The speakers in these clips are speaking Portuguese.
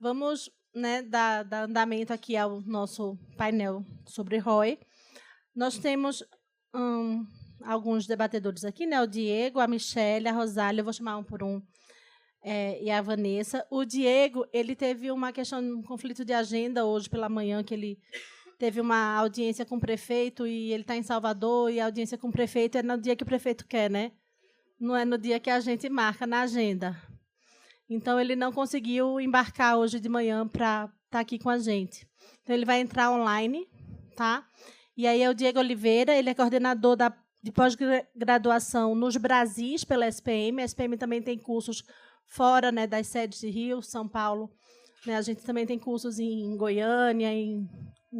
Vamos, né, dar andamento aqui ao nosso painel sobre ROI. Nós temos alguns debatedores aqui, né? O Diego, a Michelle, a Rosália, eu vou chamar um por um, e a Vanessa. O Diego, ele teve uma questão, um conflito de agenda hoje pela manhã, que ele teve uma audiência com o prefeito e ele está em Salvador, e a audiência com o prefeito é no dia que o prefeito quer, né? Não é no dia que a gente marca na agenda. Então, ele não conseguiu embarcar hoje de manhã para estar aqui com a gente. Então, ele vai entrar online, tá? E aí é o Diego Oliveira, ele é coordenador de pós-graduação nos Brasis pela SPM. A SPM também tem cursos fora, né, das sedes de Rio, São Paulo. Né, a gente também tem cursos em Goiânia, em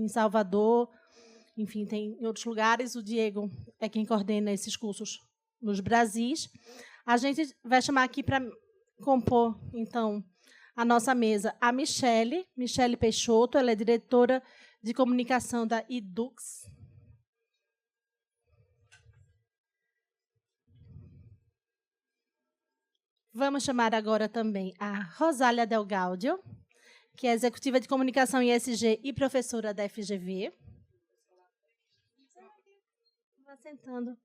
Salvador, enfim, tem em outros lugares. O Diego é quem coordena esses cursos nos Brasis. A gente vai chamar aqui para compor, então, a nossa mesa a Michelle Peixoto, ela é diretora de comunicação da Edux. Vamos chamar agora também a Rosália Del Gaudio, que é executiva de comunicação em ESG e professora da FGV. Vá sentando.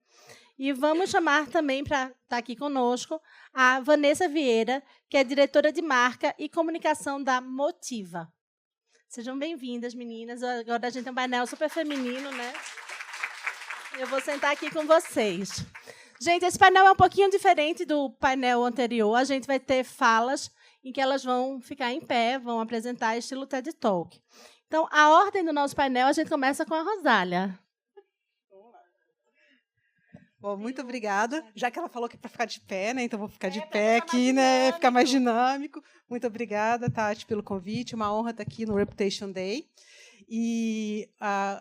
E vamos chamar também, para estar aqui conosco, a Vanessa Vieira, que é diretora de marca e comunicação da Motiva. Sejam bem-vindas, meninas. Agora a gente tem um painel super feminino, né? Eu vou sentar aqui com vocês. Gente, esse painel é um pouquinho diferente do painel anterior. A gente vai ter falas em que elas vão ficar em pé, vão apresentar estilo TED Talk. Então, a ordem do nosso painel, a gente começa com a Rosália. Bom, muito obrigada. Já que ela falou que é para ficar de pé, né? Então vou ficar de pé aqui, né? Ficar mais dinâmico. Muito obrigada, Tati, pelo convite. Uma honra estar aqui no Reputation Day. E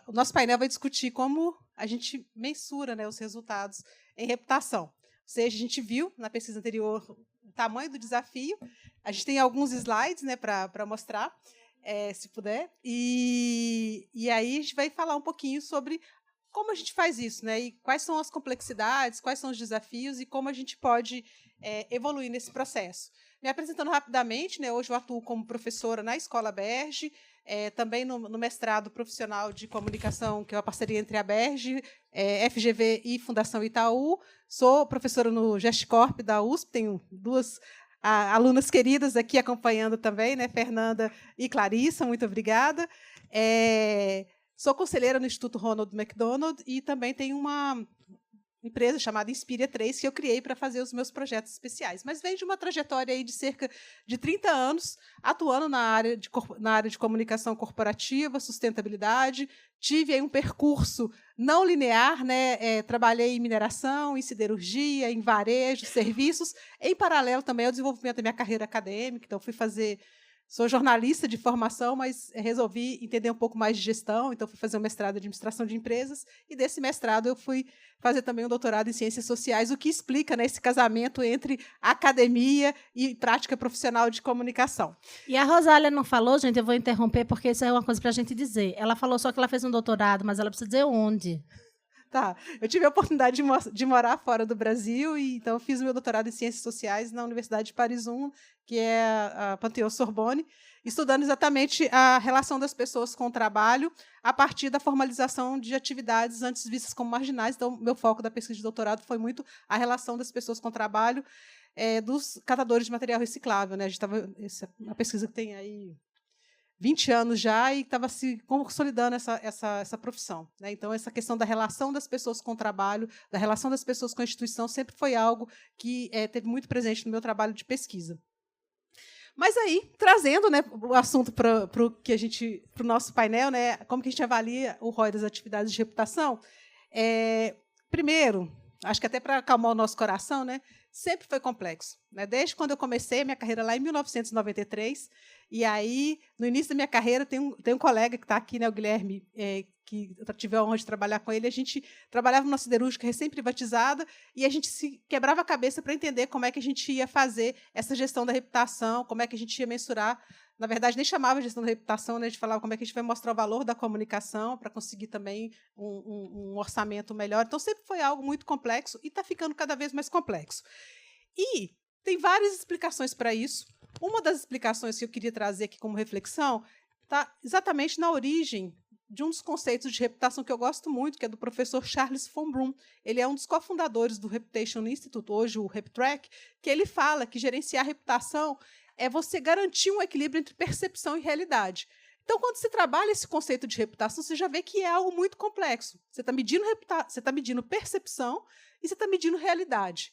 o nosso painel vai discutir como a gente mensura, né, os resultados em reputação. Ou seja, a gente viu na pesquisa anterior o tamanho do desafio. A gente tem alguns slides, né, para mostrar, se puder. E aí a gente vai falar um pouquinho sobre como a gente faz isso, né? E quais são as complexidades, quais são os desafios e como a gente pode evoluir nesse processo. Me apresentando rapidamente, né? Hoje eu atuo como professora na Escola Berge, também no mestrado profissional de comunicação, que é uma parceria entre a Berge, FGV e Fundação Itaú. Sou professora no GestCorp da USP, tenho duas alunas queridas aqui acompanhando também, né? Fernanda e Clarissa, muito obrigada. Sou conselheira no Instituto Ronald McDonald e também tenho uma empresa chamada Inspiria 3, que eu criei para fazer os meus projetos especiais. Mas vem de uma trajetória aí de cerca de 30 anos atuando na área de comunicação corporativa, sustentabilidade. Tive aí um percurso não linear, né? Trabalhei em mineração, em siderurgia, em varejo, serviços, em paralelo também ao desenvolvimento da minha carreira acadêmica. Então, sou jornalista de formação, mas resolvi entender um pouco mais de gestão, então fui fazer um mestrado em administração de empresas, e desse mestrado eu fui fazer também um doutorado em ciências sociais, o que explica, né, esse casamento entre academia e prática profissional de comunicação. E a Rosália não falou, gente, eu vou interromper, porque isso é uma coisa para a gente dizer. Ela falou só que ela fez um doutorado, mas ela precisa dizer onde. Tá. Eu tive a oportunidade de morar fora do Brasil, e então fiz o meu doutorado em Ciências Sociais na Universidade de Paris I, que é a Panthéon-Sorbonne, estudando exatamente a relação das pessoas com o trabalho a partir da formalização de atividades antes vistas como marginais. Então, meu foco da pesquisa de doutorado foi muito a relação das pessoas com o trabalho dos catadores de material reciclável, né? A gente essa é uma pesquisa que tem aí 20 anos já e estava se consolidando essa profissão, né? Então, essa questão da relação das pessoas com o trabalho, da relação das pessoas com a instituição, sempre foi algo que teve muito presente no meu trabalho de pesquisa. Mas aí, trazendo, né, o assunto para o nosso painel, né, como que a gente avalia o ROI das atividades de reputação, primeiro, acho que até para acalmar o nosso coração, né, sempre foi complexo, né? Desde quando eu comecei a minha carreira lá em 1993, e aí, no início da minha carreira, tem um colega que está aqui, né, o Guilherme, que eu tive a honra de trabalhar com ele. A gente trabalhava numa siderúrgica recém-privatizada e a gente se quebrava a cabeça para entender como é que a gente ia fazer essa gestão da reputação, como é que a gente ia mensurar. Na verdade, nem chamava de gestão da reputação, né? A gente falava como é que a gente vai mostrar o valor da comunicação para conseguir também um orçamento melhor. Então, sempre foi algo muito complexo e está ficando cada vez mais complexo. E tem várias explicações para isso. uma das explicações que eu queria trazer aqui como reflexão está exatamente na origem de um dos conceitos de reputação que eu gosto muito, que é do professor Charles von Brunn. Ele é um dos cofundadores do Reputation Institute, hoje o RepTrack, que ele fala que gerenciar a reputação é você garantir um equilíbrio entre percepção e realidade. Então, quando você trabalha esse conceito de reputação, você já vê que é algo muito complexo. Você está medindo percepção e você está medindo realidade.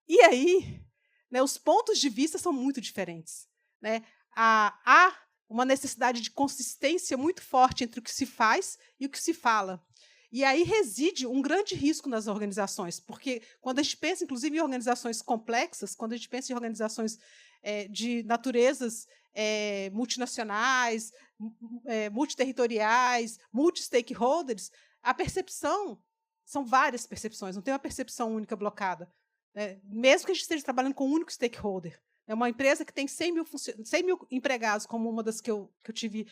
E aí, né, os pontos de vista são muito diferentes. Né? Há uma necessidade de consistência muito forte entre o que se faz e o que se fala. E aí reside um grande risco nas organizações, porque quando a gente pensa, inclusive, em organizações complexas, quando a gente pensa em organizações de naturezas multinacionais, multiterritoriais, multi-stakeholders, a percepção, são várias percepções, não tem uma percepção única blocada. Né? Mesmo que a gente esteja trabalhando com um único stakeholder. É uma empresa que tem 100 mil empregados, como uma das que eu tive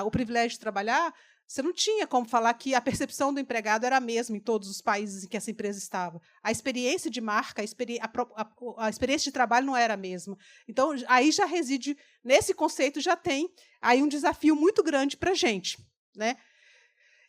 o privilégio de trabalhar, você não tinha como falar que a percepção do empregado era a mesma em todos os países em que essa empresa estava. A experiência de marca, a experiência de trabalho não era a mesma. Então, aí já reside, nesse conceito, já tem aí um desafio muito grande para a gente. Né?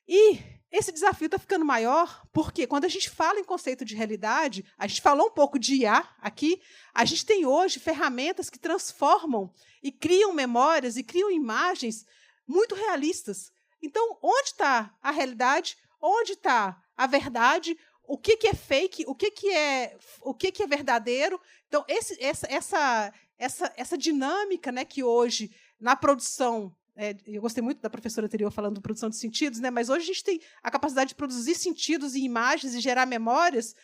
E esse desafio está ficando maior porque, quando a gente fala em conceito de realidade, a gente falou um pouco de IA aqui, a gente tem hoje ferramentas que transformam e criam memórias e criam imagens muito realistas. Então, onde está a realidade? Onde está a verdade? O que é fake? O que é verdadeiro? Então, essa dinâmica, né, que hoje, na produção, eu gostei muito da professora anterior falando de produção de sentidos, né, mas hoje a gente tem a capacidade de produzir sentidos e imagens e gerar memórias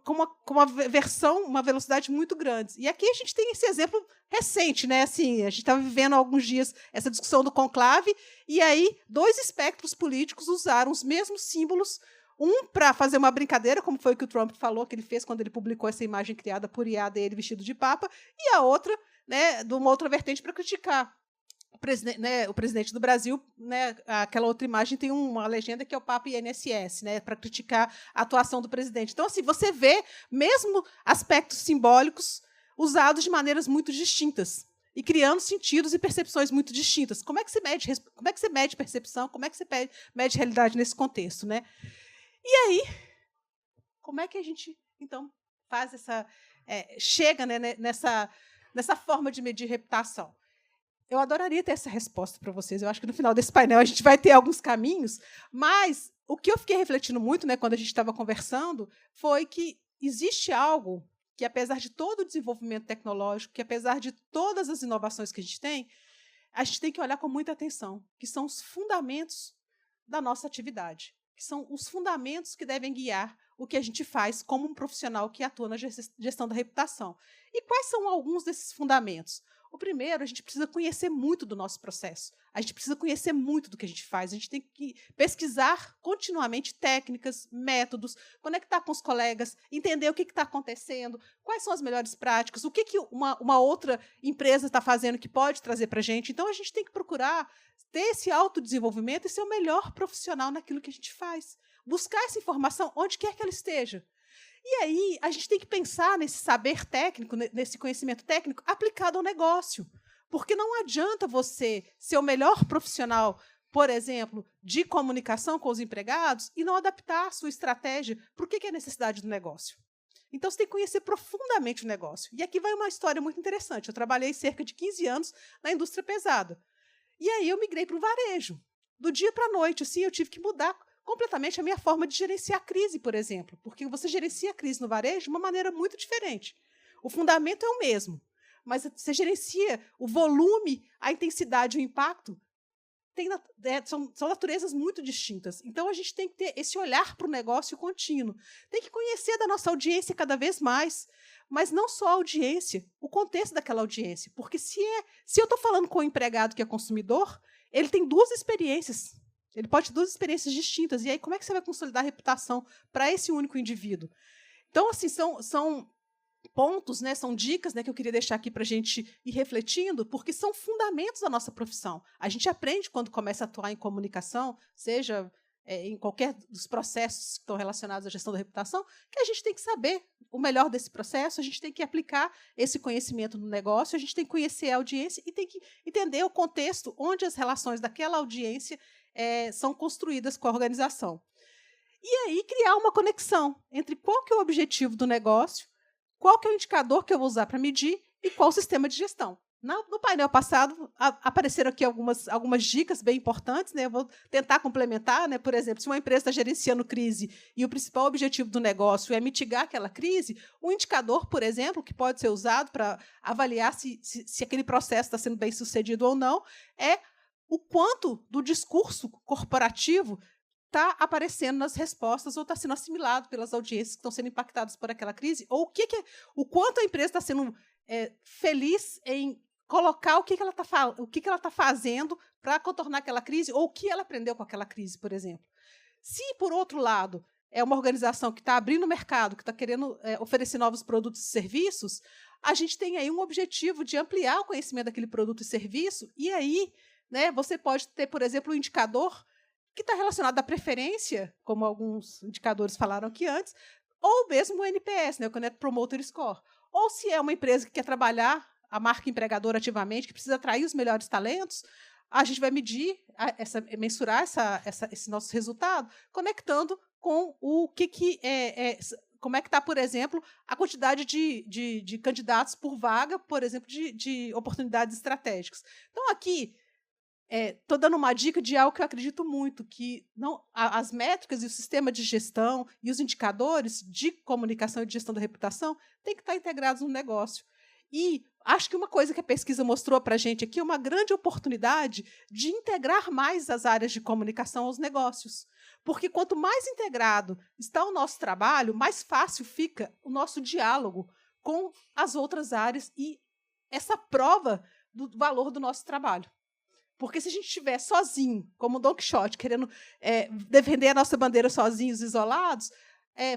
com uma velocidade muito grande. E aqui a gente tem esse exemplo recente, né? Assim, a gente estava vivendo há alguns dias essa discussão do conclave, e aí 2 espectros políticos usaram os mesmos símbolos, um para fazer uma brincadeira, como foi o que o Trump falou que ele fez quando ele publicou essa imagem criada por IA dele vestido de papa, e a outra, né, de uma outra vertente para criticar. O presidente do Brasil, né, aquela outra imagem tem uma legenda que é o Papa INSS, né, para criticar a atuação do presidente. Então, assim, você vê mesmo aspectos simbólicos usados de maneiras muito distintas e criando sentidos e percepções muito distintas. Como é que você mede percepção? Como é que você mede realidade nesse contexto, né? E aí, como é que a gente então faz chega, né, nessa forma de medir reputação? Eu adoraria ter essa resposta para vocês. Eu acho que no final desse painel a gente vai ter alguns caminhos, mas o que eu fiquei refletindo muito, né, quando a gente estava conversando, foi que existe algo que, apesar de todo o desenvolvimento tecnológico, que apesar de todas as inovações que a gente tem que olhar com muita atenção, que são os fundamentos da nossa atividade, que são os fundamentos que devem guiar o que a gente faz como um profissional que atua na gestão da reputação. E quais são alguns desses fundamentos? O primeiro, a gente precisa conhecer muito do nosso processo. A gente precisa conhecer muito do que a gente faz. A gente tem que pesquisar continuamente técnicas, métodos, conectar com os colegas, entender o que está acontecendo, quais são as melhores práticas, o que uma outra empresa está fazendo que pode trazer para a gente. Então, a gente tem que procurar ter esse autodesenvolvimento e ser o melhor profissional naquilo que a gente faz. Buscar essa informação onde quer que ela esteja. E aí, a gente tem que pensar nesse saber técnico, nesse conhecimento técnico aplicado ao negócio. Porque não adianta você ser o melhor profissional, por exemplo, de comunicação com os empregados e não adaptar a sua estratégia para o que é a necessidade do negócio. Então, você tem que conhecer profundamente o negócio. E aqui vai uma história muito interessante. Eu trabalhei cerca de 15 anos na indústria pesada. E aí eu migrei para o varejo. Do dia para a noite, assim, eu tive que mudar completamente a minha forma de gerenciar a crise, por exemplo, porque você gerencia a crise no varejo de uma maneira muito diferente. O fundamento é o mesmo, mas você gerencia o volume, a intensidade, o impacto, são naturezas muito distintas. Então, a gente tem que ter esse olhar para o negócio contínuo. Tem que conhecer da nossa audiência cada vez mais, mas não só a audiência, o contexto daquela audiência. Porque se eu estou falando com o empregado que é consumidor, ele tem 2 experiências. Ele pode ter 2 experiências distintas. E aí, como é que você vai consolidar a reputação para esse único indivíduo? Então, assim, são pontos, né, são dicas, né, que eu queria deixar aqui para a gente ir refletindo, porque são fundamentos da nossa profissão. A gente aprende quando começa a atuar em comunicação, seja em qualquer dos processos que estão relacionados à gestão da reputação, que a gente tem que saber o melhor desse processo, a gente tem que aplicar esse conhecimento no negócio, a gente tem que conhecer a audiência e tem que entender o contexto onde as relações daquela audiência são construídas com a organização. E aí criar uma conexão entre qual que é o objetivo do negócio, qual que é o indicador que eu vou usar para medir e qual o sistema de gestão. No painel passado, apareceram aqui algumas dicas bem importantes, né? Eu vou tentar complementar, né? Por exemplo, se uma empresa está gerenciando crise e o principal objetivo do negócio é mitigar aquela crise, um indicador, por exemplo, que pode ser usado para avaliar se aquele processo está sendo bem sucedido ou não, é o quanto do discurso corporativo está aparecendo nas respostas ou está sendo assimilado pelas audiências que estão sendo impactadas por aquela crise, ou o quanto a empresa está sendo feliz em colocar o que ela está fazendo para contornar aquela crise, ou o que ela aprendeu com aquela crise, por exemplo. Se, por outro lado, é uma organização que está abrindo o mercado, que está querendo oferecer novos produtos e serviços, a gente tem aí um objetivo de ampliar o conhecimento daquele produto e serviço, e aí, né, você pode ter, por exemplo, um indicador que está relacionado à preferência, como alguns indicadores falaram aqui antes, ou mesmo o NPS, né, o Net Promoter Score. Ou se é uma empresa que quer trabalhar a marca empregadora ativamente, que precisa atrair os melhores talentos, a gente vai mensurar esse nosso resultado, conectando com o como é que está, por exemplo, a quantidade de candidatos por vaga, por exemplo, de oportunidades estratégicas. Então, aqui, estou dando uma dica de algo que eu acredito muito, que as métricas e o sistema de gestão e os indicadores de comunicação e de gestão da reputação têm que estar integrados no negócio. E acho que uma coisa que a pesquisa mostrou para a gente aqui é uma grande oportunidade de integrar mais as áreas de comunicação aos negócios. Porque quanto mais integrado está o nosso trabalho, mais fácil fica o nosso diálogo com as outras áreas e essa prova do valor do nosso trabalho. Porque se a gente estiver sozinho, como o Don Quixote, querendo defender a nossa bandeira sozinhos, isolados,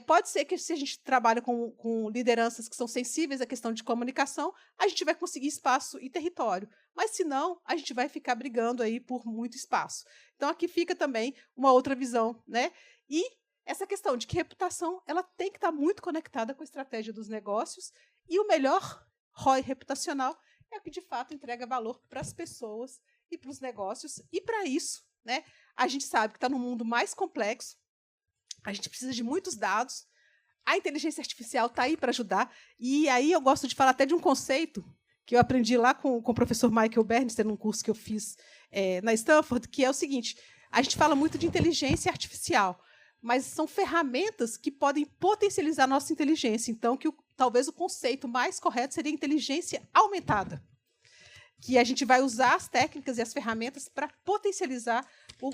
pode ser que, se a gente trabalha com lideranças que são sensíveis à questão de comunicação, a gente vai conseguir espaço e território. Mas, se não, a gente vai ficar brigando aí por muito espaço. Então, aqui fica também uma outra visão, né? E essa questão de que reputação ela tem que estar muito conectada com a estratégia dos negócios, e o melhor ROI reputacional é o que, de fato, entrega valor para as pessoas e para os negócios. E, para isso, né, a gente sabe que está num mundo mais complexo, a gente precisa de muitos dados, a inteligência artificial está aí para ajudar, e aí eu gosto de falar até de um conceito que eu aprendi lá com o professor Michael Bernister, num curso que eu fiz na Stanford, que é o seguinte: a gente fala muito de inteligência artificial, mas são ferramentas que podem potencializar a nossa inteligência. Então, talvez o conceito mais correto seria inteligência aumentada, que a gente vai usar as técnicas e as ferramentas para potencializar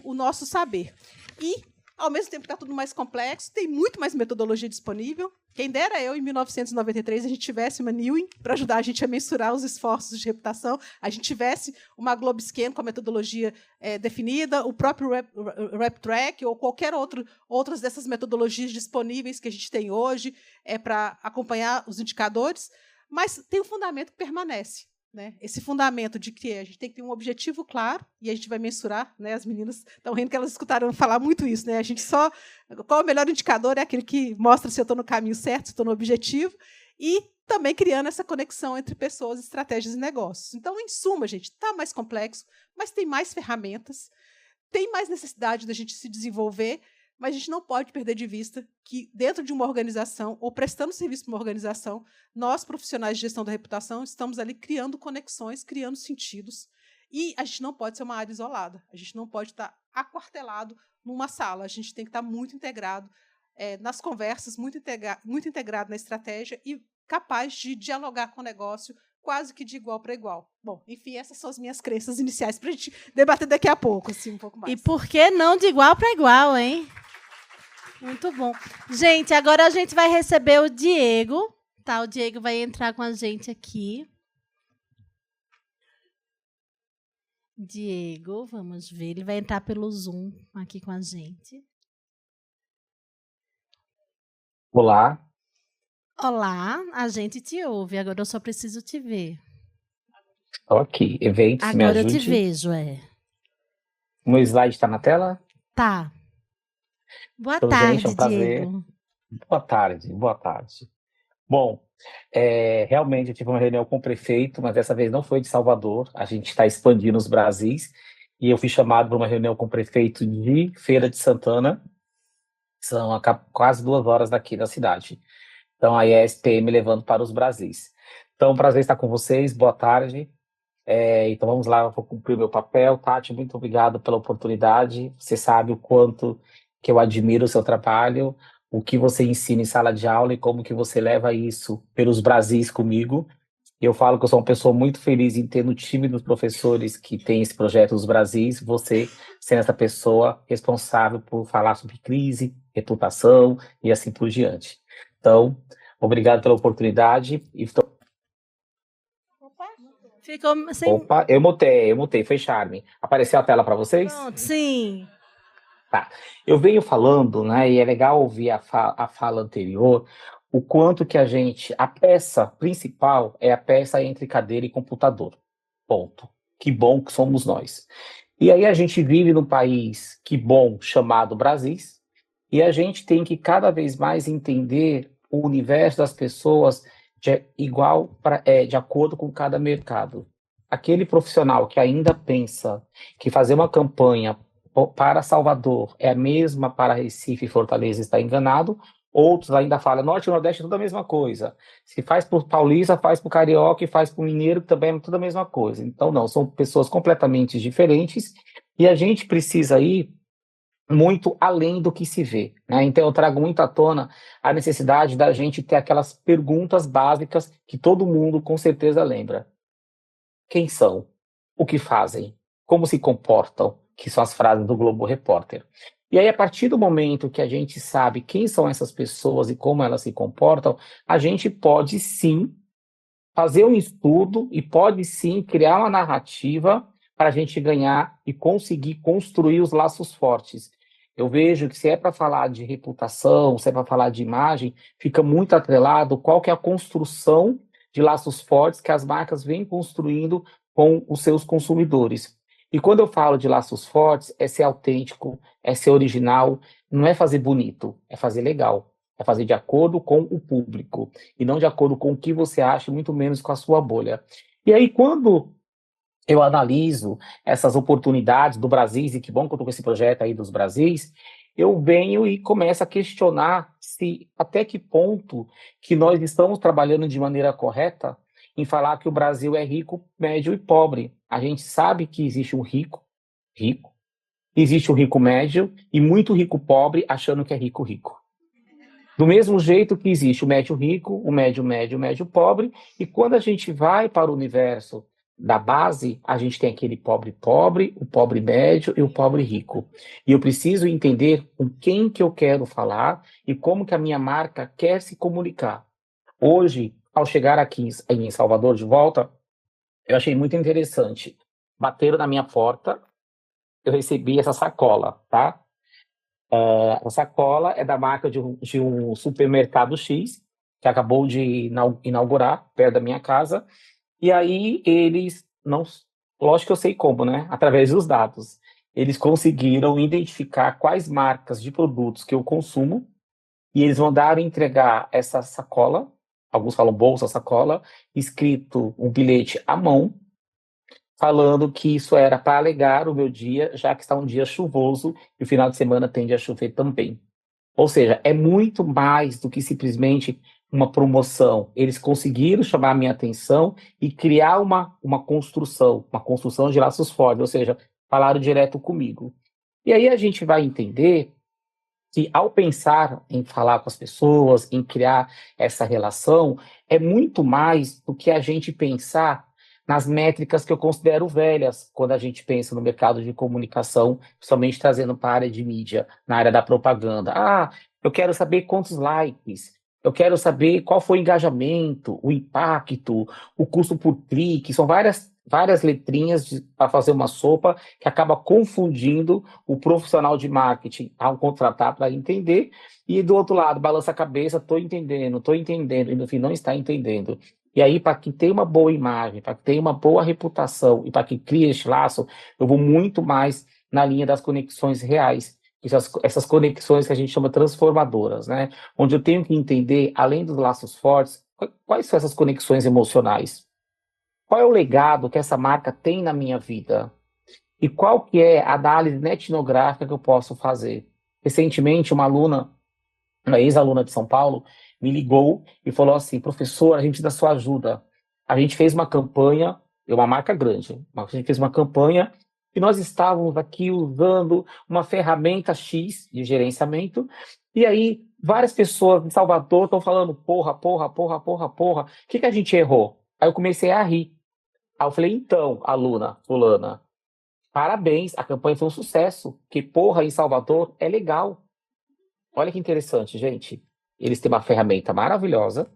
o nosso saber. E, ao mesmo tempo que está tudo mais complexo, tem muito mais metodologia disponível. Quem dera eu, em 1993, a gente tivesse uma Newin para ajudar a gente a mensurar os esforços de reputação, a gente tivesse uma GlobeScan com a metodologia definida, o próprio RepTrack ou qualquer outras dessas metodologias disponíveis que a gente tem hoje para acompanhar os indicadores, mas tem um fundamento que permanece. Né? Esse fundamento de que a gente tem que ter um objetivo claro e a gente vai mensurar, né? As meninas estão rindo que elas escutaram falar muito isso, né? Qual é o melhor indicador? É aquele que mostra se eu estou no caminho certo, se estou no objetivo, e também criando essa conexão entre pessoas, estratégias e negócios. Então, em suma, gente, está mais complexo, mas tem mais ferramentas, tem mais necessidade da gente se desenvolver, mas a gente não pode perder de vista que, dentro de uma organização, ou prestando serviço para uma organização, nós, profissionais de gestão da reputação, estamos ali criando conexões, criando sentidos, e a gente não pode ser uma área isolada, a gente não pode estar aquartelado numa sala, a gente tem que estar muito integrado nas conversas, muito integrado na estratégia e capaz de dialogar com o negócio quase que de igual para igual. Bom, enfim, essas são as minhas crenças iniciais para a gente debater daqui a pouco, assim, um pouco mais. E por que não de igual para igual, hein? Muito bom. Gente, agora a gente vai receber o Diego. Tá, o Diego vai entrar com a gente aqui. Diego, vamos ver. Ele vai entrar pelo Zoom aqui com a gente. Olá. Olá, a gente te ouve. Agora eu só preciso te ver. Ok, eventos, me Agora eu ajude. te vejo, O meu slide está na tela? Tá. Boa Então, gente, é um tarde, prazer. Diego. Boa tarde, boa tarde. Bom, realmente eu tive uma reunião com o prefeito, mas dessa vez não foi de Salvador. A gente está expandindo os Brasis e eu fui chamado para uma reunião com o prefeito de Feira de Santana. São quase 2 horas daqui da cidade. Então, aí é a SPM levando para os Brasis. Então, prazer estar com vocês. Boa tarde. Então vamos lá, eu vou cumprir o meu papel. Tati, muito obrigado pela oportunidade. Você sabe o quanto que eu admiro o seu trabalho, o que você ensina em sala de aula e como que você leva isso pelos Brasis comigo. Eu falo que eu sou uma pessoa muito feliz em ter no time dos professores que tem esse projeto dos Brasis, você sendo essa pessoa responsável por falar sobre crise, reputação e assim por diante. Então, obrigado pela oportunidade e Ficou sem. Opa, eu mutei, foi charme. Apareceu a tela para vocês? Pronto, sim. Tá. Eu venho falando, né, e é legal ouvir a fala anterior, o quanto que a peça principal é a peça entre cadeira e computador. Ponto. Que bom que somos nós. E aí a gente vive num país, que bom, chamado Brasil, e a gente tem que cada vez mais entender o universo das pessoas de acordo com cada mercado. Aquele profissional que ainda pensa que fazer uma campanha para Salvador é a mesma para Recife e Fortaleza está enganado, outros ainda falam, Norte e Nordeste é tudo a mesma coisa. Se faz por paulista, faz por carioca e faz por mineiro, que também é tudo a mesma coisa. Então, não, são pessoas completamente diferentes e a gente precisa ir muito além do que se vê, né? Então, eu trago muito à tona a necessidade da gente ter aquelas perguntas básicas que todo mundo com certeza lembra. Quem são? O que fazem? Como se comportam? Que são as frases do Globo Repórter. E aí, a partir do momento que a gente sabe quem são essas pessoas e como elas se comportam, a gente pode sim fazer um estudo e pode sim criar uma narrativa para a gente ganhar e conseguir construir os laços fortes. Eu vejo que se é para falar de reputação, se é para falar de imagem, fica muito atrelado qual que é a construção de laços fortes que as marcas vêm construindo com os seus consumidores. E quando eu falo de laços fortes, é ser autêntico, é ser original, não é fazer bonito, é fazer legal, é fazer de acordo com o público e não de acordo com o que você acha, muito menos com a sua bolha. E aí, quando eu analiso essas oportunidades do Brasis, e que bom que eu estou com esse projeto aí dos Brasis, eu venho e começo a questionar se até que ponto que nós estamos trabalhando de maneira correta em falar que o Brasil é rico, médio e pobre. A gente sabe que existe um rico, rico, existe um rico médio e muito rico pobre achando que é rico rico. Do mesmo jeito que existe o médio rico, o médio médio, o médio pobre, e quando a gente vai para o universo da base, a gente tem aquele pobre pobre, o pobre médio e o pobre rico. E eu preciso entender com quem que eu quero falar e como que a minha marca quer se comunicar. Hoje, ao chegar aqui em Salvador de volta, eu achei muito interessante. Bateram na minha porta, eu recebi essa sacola, tá? A sacola é da marca de um supermercado X, que acabou de inaugurar perto da minha casa. E aí eles não. Lógico que eu sei como, né? Através dos dados. Eles conseguiram identificar quais marcas de produtos que eu consumo e eles mandaram entregar essa sacola, alguns falam bolsa, sacola, escrito um bilhete à mão, falando que isso era para alegar o meu dia, já que está um dia chuvoso e o final de semana tende a chover também. Ou seja, é muito mais do que simplesmente uma promoção. Eles conseguiram chamar a minha atenção e criar uma construção de laços fortes, ou seja, falaram direto comigo. E aí a gente vai entender que, ao pensar em falar com as pessoas, em criar essa relação, é muito mais do que a gente pensar nas métricas que eu considero velhas, quando a gente pensa no mercado de comunicação, principalmente trazendo para a área de mídia, na área da propaganda. Eu quero saber quantos likes, eu quero saber qual foi o engajamento, o impacto, o custo por clique, são várias letrinhas para fazer uma sopa que acaba confundindo o profissional de marketing ao contratar para entender, e do outro lado, balança a cabeça, estou entendendo, e no fim não está entendendo. E aí, para que tenha uma boa imagem, para que tenha uma boa reputação e para que crie este laço, eu vou muito mais na linha das conexões reais, essas conexões que a gente chama transformadoras, né? Onde eu tenho que entender, além dos laços fortes, quais são essas conexões emocionais? Qual é o legado que essa marca tem na minha vida? E qual que é a análise etnográfica que eu posso fazer? Recentemente, uma ex-aluna de São Paulo, me ligou e falou assim: professor, a gente precisa da sua ajuda. A gente fez uma campanha, é uma marca grande, mas a gente fez uma campanha e nós estávamos aqui usando uma ferramenta X de gerenciamento, e aí várias pessoas em Salvador estão falando porra, porra, porra, porra, porra. O que que a gente errou? Aí eu comecei a rir. Aí eu falei: então, aluna fulana, parabéns, a campanha foi um sucesso, que porra em Salvador é legal. Olha que interessante, gente. Eles têm uma ferramenta maravilhosa,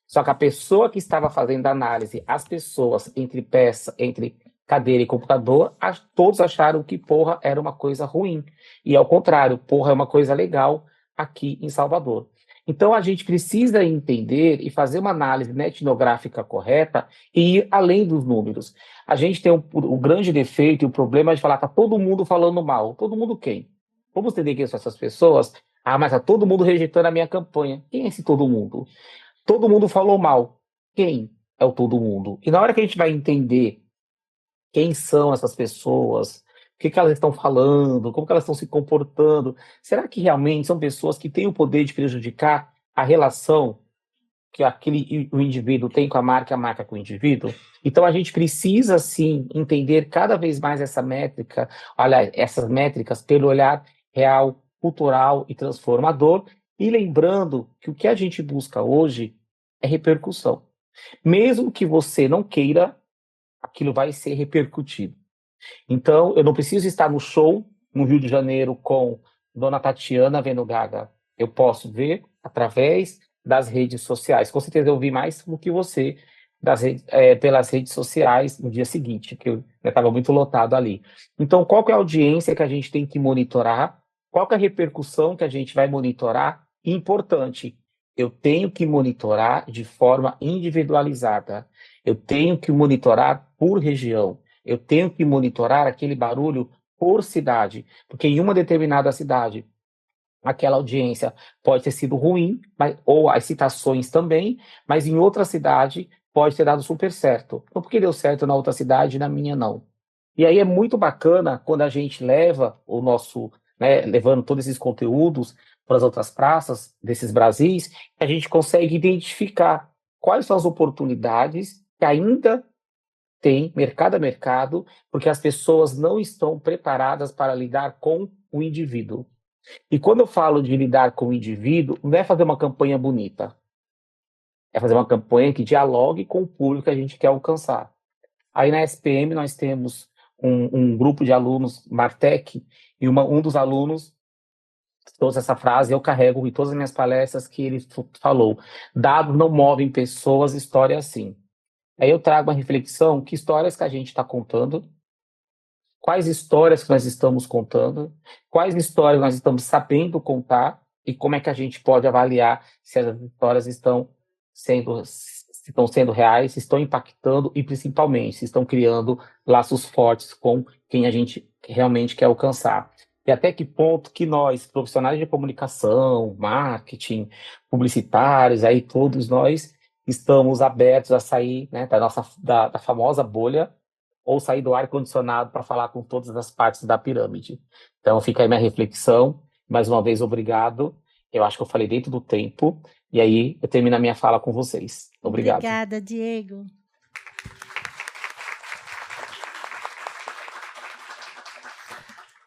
só que a pessoa que estava fazendo a análise, as pessoas entre cadeira e computador, todos acharam que porra era uma coisa ruim. E ao contrário, porra é uma coisa legal aqui em Salvador. Então a gente precisa entender e fazer uma análise etnográfica correta e ir além dos números. A gente tem o grande defeito e o problema de falar, tá todo mundo falando mal. Todo mundo quem? Vamos entender quem são essas pessoas? Ah, mas tá todo mundo rejeitando a minha campanha. Quem é esse todo mundo? Todo mundo falou mal. Quem é o todo mundo? E na hora que a gente vai entender quem são essas pessoas, o que que elas estão falando, como que elas estão se comportando, será que realmente são pessoas que têm o poder de prejudicar a relação que o indivíduo tem com a marca com o indivíduo? Então a gente precisa sim entender cada vez mais essa métrica, olha, essas métricas pelo olhar real, cultural e transformador, e lembrando que o que a gente busca hoje é repercussão. Mesmo que você não queira, aquilo vai ser repercutido. Então, eu não preciso estar no show no Rio de Janeiro com Dona Tatiana vendo Gaga. Eu posso ver através das redes sociais. Com certeza eu vi mais do que você pelas redes sociais no dia seguinte, que eu estava muito lotado ali. Então, qual que é a audiência que a gente tem que monitorar? Qual que é a repercussão que a gente vai monitorar? Importante, eu tenho que monitorar de forma individualizada. Eu tenho que monitorar por região. Eu tenho que monitorar aquele barulho por cidade, porque em uma determinada cidade, aquela audiência pode ter sido ruim, ou as citações também, mas em outra cidade pode ter dado super certo. Então, por que deu certo na outra cidade e na minha não? E aí é muito bacana quando a gente leva levando todos esses conteúdos para as outras praças desses Brasis, a gente consegue identificar quais são as oportunidades que ainda tem mercado a mercado, porque as pessoas não estão preparadas para lidar com o indivíduo. E quando eu falo de lidar com o indivíduo, não é fazer uma campanha bonita, é fazer uma campanha que dialogue com o público que a gente quer alcançar. Aí na SPM nós temos um grupo de alunos, Martec, e um dos alunos trouxe essa frase, eu carrego em todas as minhas palestras, que ele falou: dados não movem pessoas, história assim. Aí eu trago uma reflexão, que histórias que a gente está contando, quais histórias que nós estamos contando, quais histórias nós estamos sabendo contar e como é que a gente pode avaliar se as histórias estão sendo reais, se estão impactando e, principalmente, se estão criando laços fortes com quem a gente realmente quer alcançar. E até que ponto que nós, profissionais de comunicação, marketing, publicitários, aí todos nós estamos abertos a sair, né, da famosa bolha, ou sair do ar-condicionado para falar com todas as partes da pirâmide. Então, fica aí minha reflexão. Mais uma vez, obrigado. Eu acho que eu falei dentro do tempo. E aí, eu termino a minha fala com vocês. Obrigado. Obrigada, Diego.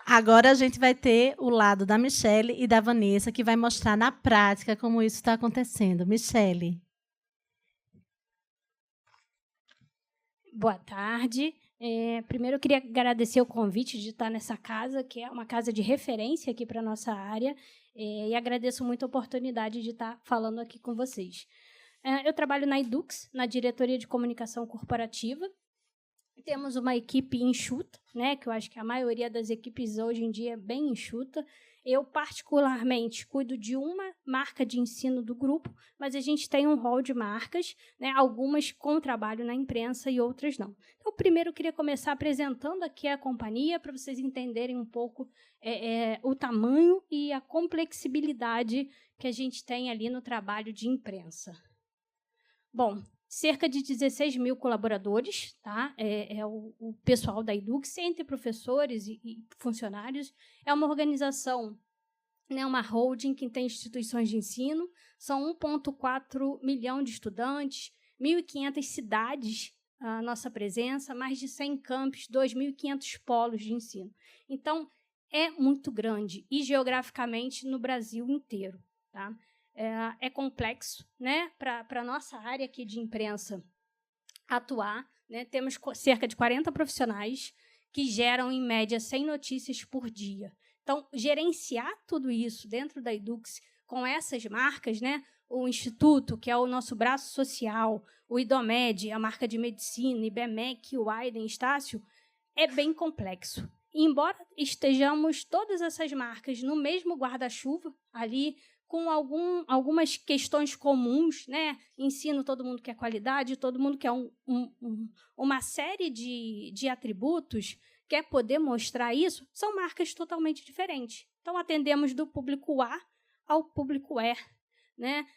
Agora a gente vai ter o lado da Michele e da Vanessa, que vai mostrar na prática como isso está acontecendo. Michele. Boa tarde. Primeiro, eu queria agradecer o convite de estar nessa casa, que é uma casa de referência aqui para a nossa área, e agradeço muito a oportunidade de estar falando aqui com vocês. Eu trabalho na Edux, na diretoria de comunicação corporativa. Temos uma equipe enxuta, né, que eu acho que a maioria das equipes hoje em dia é bem enxuta. Eu, particularmente, cuido de uma marca de ensino do grupo, mas a gente tem um rol de marcas, né, algumas com trabalho na imprensa e outras não. Então, primeiro queria começar apresentando aqui a companhia, para vocês entenderem um pouco o tamanho e a complexibilidade que a gente tem ali no trabalho de imprensa. Bom, cerca de 16 mil colaboradores, tá? É o pessoal da Edux, entre professores e funcionários. É uma organização, né, uma holding que tem instituições de ensino, são 1,4 milhão de estudantes, 1.500 cidades a nossa presença, mais de 100 campos, 2.500 polos de ensino. Então, é muito grande, e geograficamente no Brasil inteiro. Tá? É complexo, né, para a nossa área aqui de imprensa atuar. Né? Temos cerca de 40 profissionais que geram, em média, 100 notícias por dia. Então, gerenciar tudo isso dentro da Edux, com essas marcas, né, o Instituto, que é o nosso braço social, o IDOMED, a marca de medicina, IBMEC, o Aiden, Estácio, é bem complexo. E, embora estejamos todas essas marcas no mesmo guarda-chuva, ali, com algumas questões comuns, né? Ensino, todo mundo quer qualidade, todo mundo quer uma série de atributos, quer poder mostrar isso, são marcas totalmente diferentes. Então, atendemos do público A ao público E, né?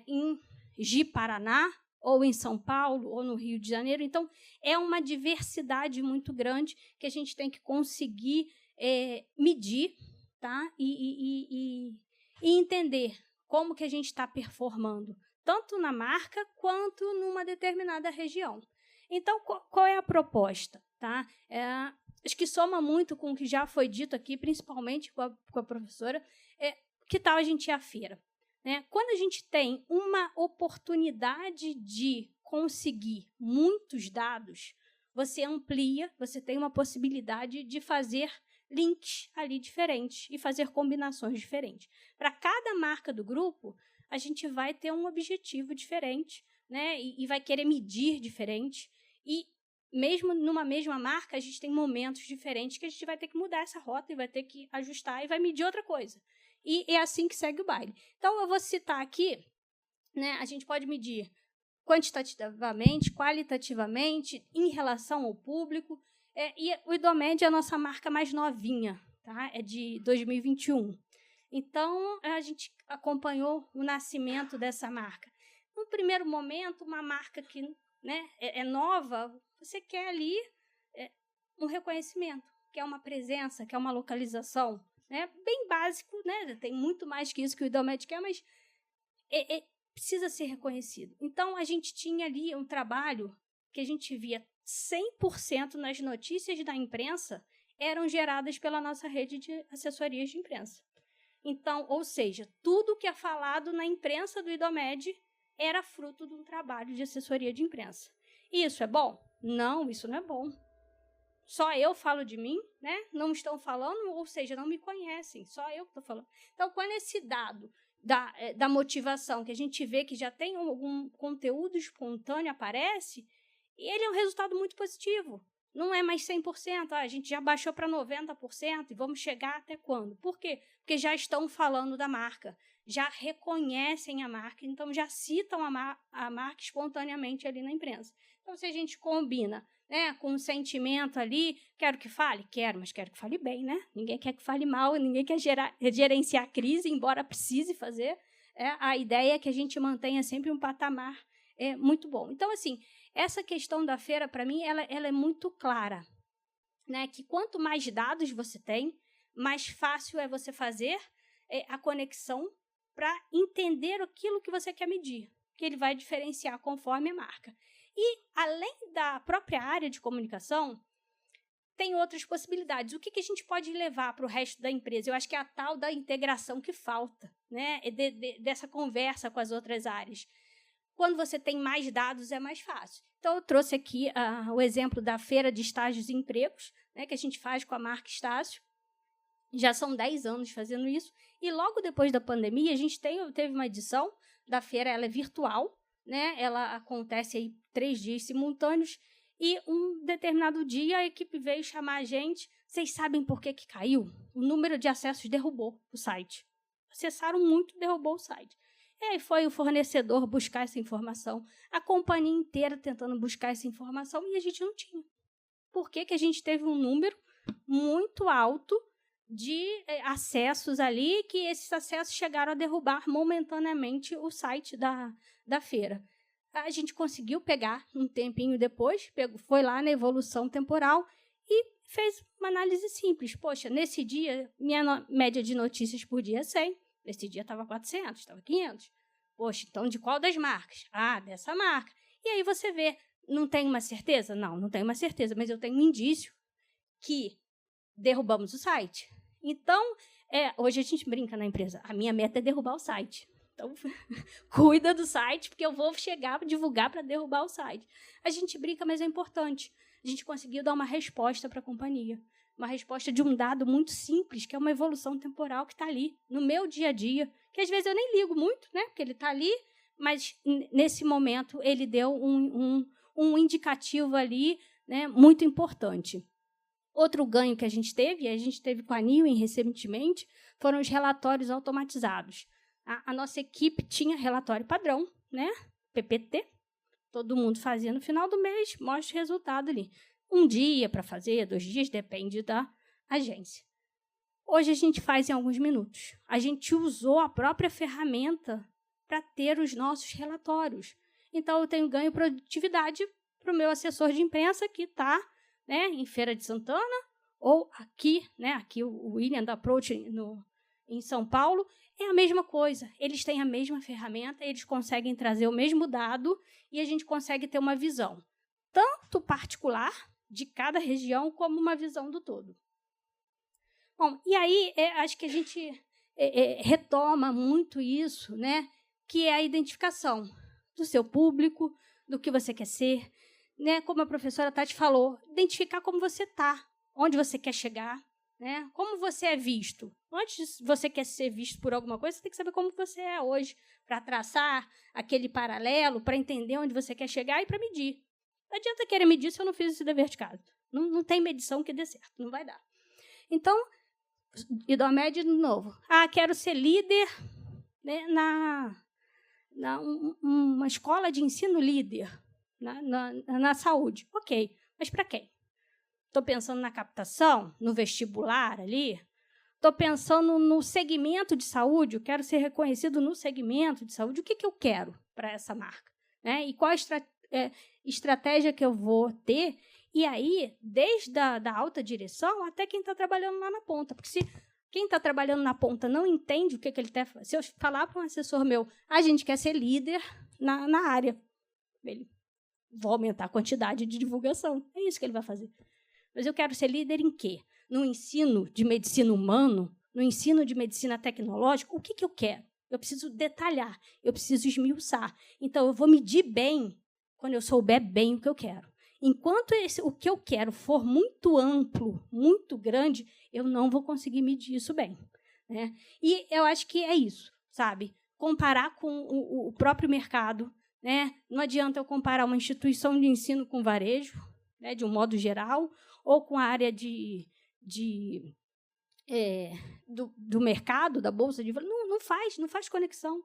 Em Ji-Paraná, ou em São Paulo, ou no Rio de Janeiro. Então, é uma diversidade muito grande que a gente tem que conseguir medir, tá? E entender como que a gente está performando, tanto na marca quanto numa determinada região. Então, qual é a proposta? Tá? Acho que soma muito com o que já foi dito aqui, principalmente com a professora. Que tal a gente ir à feira? Né? Quando a gente tem uma oportunidade de conseguir muitos dados, você amplia, você tem uma possibilidade de fazer links ali diferentes e fazer combinações diferentes. Para cada marca do grupo, a gente vai ter um objetivo diferente, né? E vai querer medir diferente. E, mesmo numa mesma marca, a gente tem momentos diferentes que a gente vai ter que mudar essa rota e vai ter que ajustar e vai medir outra coisa. E é assim que segue o baile. Então, eu vou citar aqui, né, a gente pode medir quantitativamente, qualitativamente, em relação ao público. E o IDOMED é a nossa marca mais novinha, tá? É de 2021. Então, a gente acompanhou o nascimento dessa marca. No primeiro momento, uma marca que, né, é nova, você quer ali um reconhecimento, quer uma presença, quer uma localização. Né, bem básico, né, tem muito mais que isso que o IDOMED quer, mas precisa ser reconhecido. Então, a gente tinha ali um trabalho que a gente via 100% nas notícias da imprensa eram geradas pela nossa rede de assessorias de imprensa. Então, ou seja, tudo que é falado na imprensa do IDOMED era fruto de um trabalho de assessoria de imprensa. E isso é bom? Não, isso não é bom. Só eu falo de mim, né? Não estão falando, ou seja, não me conhecem, só eu que estou falando. Então, quando esse dado da motivação, que a gente vê que já tem algum conteúdo espontâneo aparece, ele é um resultado muito positivo. Não é mais 100%, a gente já baixou para 90% e vamos chegar até quando? Por quê? Porque já estão falando da marca, já reconhecem a marca, então já citam a marca espontaneamente ali na imprensa. Então, se a gente combina, né, com um sentimento ali, quero que fale? Quero, mas quero que fale bem, né? Ninguém quer que fale mal, ninguém quer gerenciar a crise, embora precise fazer. A ideia é que a gente mantenha sempre um patamar muito bom. Então, assim, essa questão da feira, para mim, ela é muito clara, né? Que quanto mais dados você tem, mais fácil é você fazer a conexão para entender aquilo que você quer medir, que ele vai diferenciar conforme a marca. E, além da própria área de comunicação, tem outras possibilidades. O que a gente pode levar para o resto da empresa? Eu acho que é a tal da integração que falta, né? Dessa conversa com as outras áreas. Quando você tem mais dados, é mais fácil. Então, eu trouxe aqui o exemplo da Feira de Estágios e Empregos, né, que a gente faz com a marca Estácio. Já são 10 anos fazendo isso. E, logo depois da pandemia, a gente teve uma edição da feira, ela é virtual, né? Ela acontece aí 3 dias simultâneos, e um determinado dia a equipe veio chamar a gente. Vocês sabem por que caiu? O número de acessos derrubou o site. Acessaram muito, derrubou o site. E aí foi o fornecedor buscar essa informação, a companhia inteira tentando buscar essa informação, e a gente não tinha. por que a gente teve um número muito alto de acessos ali, que esses acessos chegaram a derrubar momentaneamente o site da feira. A gente conseguiu pegar um tempinho depois, foi lá na evolução temporal e fez uma análise simples. Poxa, nesse dia, minha média de notícias por dia é 100. Nesse dia estava 400, estava 500. Poxa, então de qual das marcas? Ah, dessa marca. E aí você vê, não tem uma certeza? Não tenho uma certeza, mas eu tenho um indício que derrubamos o site. Então, hoje a gente brinca na empresa, a minha meta é derrubar o site. Então, cuida do site, porque eu vou chegar para divulgar para derrubar o site. A gente brinca, mas é importante. A gente conseguiu dar uma resposta para a companhia. Uma resposta de um dado muito simples, que é uma evolução temporal que está ali, no meu dia a dia, que às vezes eu nem ligo muito, né? Porque ele está ali, mas nesse momento ele deu um indicativo ali, né, muito importante. Outro ganho que a gente teve com a Neowin recentemente, foram os relatórios automatizados. A nossa equipe tinha relatório padrão, né? PPT, todo mundo fazia no final do mês, mostra o resultado ali. Um dia para fazer, 2 dias, depende da agência. Hoje a gente faz em alguns minutos. A gente usou a própria ferramenta para ter os nossos relatórios. Então, eu tenho ganho produtividade para o meu assessor de imprensa que está, né, em Feira de Santana, ou aqui, né, aqui o William da Approach em São Paulo, é a mesma coisa. Eles têm a mesma ferramenta, eles conseguem trazer o mesmo dado e a gente consegue ter uma visão, tanto particular de cada região, como uma visão do todo. Bom, e aí acho que a gente retoma muito isso, né, que é a identificação do seu público, do que você quer ser, né, como a professora Tati falou, identificar como você está, onde você quer chegar, né, como você é visto. Antes de você quer ser visto por alguma coisa, você tem que saber como você é hoje, para traçar aquele paralelo, para entender onde você quer chegar e para medir. Não adianta querer medir se eu não fiz esse dever de casa. Não tem medição que dê certo, não vai dar. Então, Idomed, de novo. Quero ser líder, né, uma escola de ensino líder na saúde. Ok, mas para quem? Estou pensando na captação, no vestibular ali. Estou pensando no segmento de saúde. Eu quero ser reconhecido no segmento de saúde. O que eu quero para essa marca? Né? E qual estratégia que eu vou ter? E aí, desde da alta direção até quem está trabalhando lá na ponta. Porque se quem está trabalhando na ponta não entende o que ele está fazendo, se eu falar para um assessor meu, a gente quer ser líder na área, ele vai aumentar a quantidade de divulgação. É isso que ele vai fazer. Mas eu quero ser líder em quê? No ensino de medicina humano, no ensino de medicina tecnológica, o que eu quero? Eu preciso detalhar, eu preciso esmiuçar. Então, eu vou medir bem quando eu souber bem o que eu quero. Enquanto o que eu quero for muito amplo, muito grande, eu não vou conseguir medir isso bem. Né? E eu acho que é isso, sabe? Comparar com o próprio mercado. Né? Não adianta eu comparar uma instituição de ensino com varejo, né, de um modo geral, ou com a área do mercado, da bolsa de valores. Não faz conexão.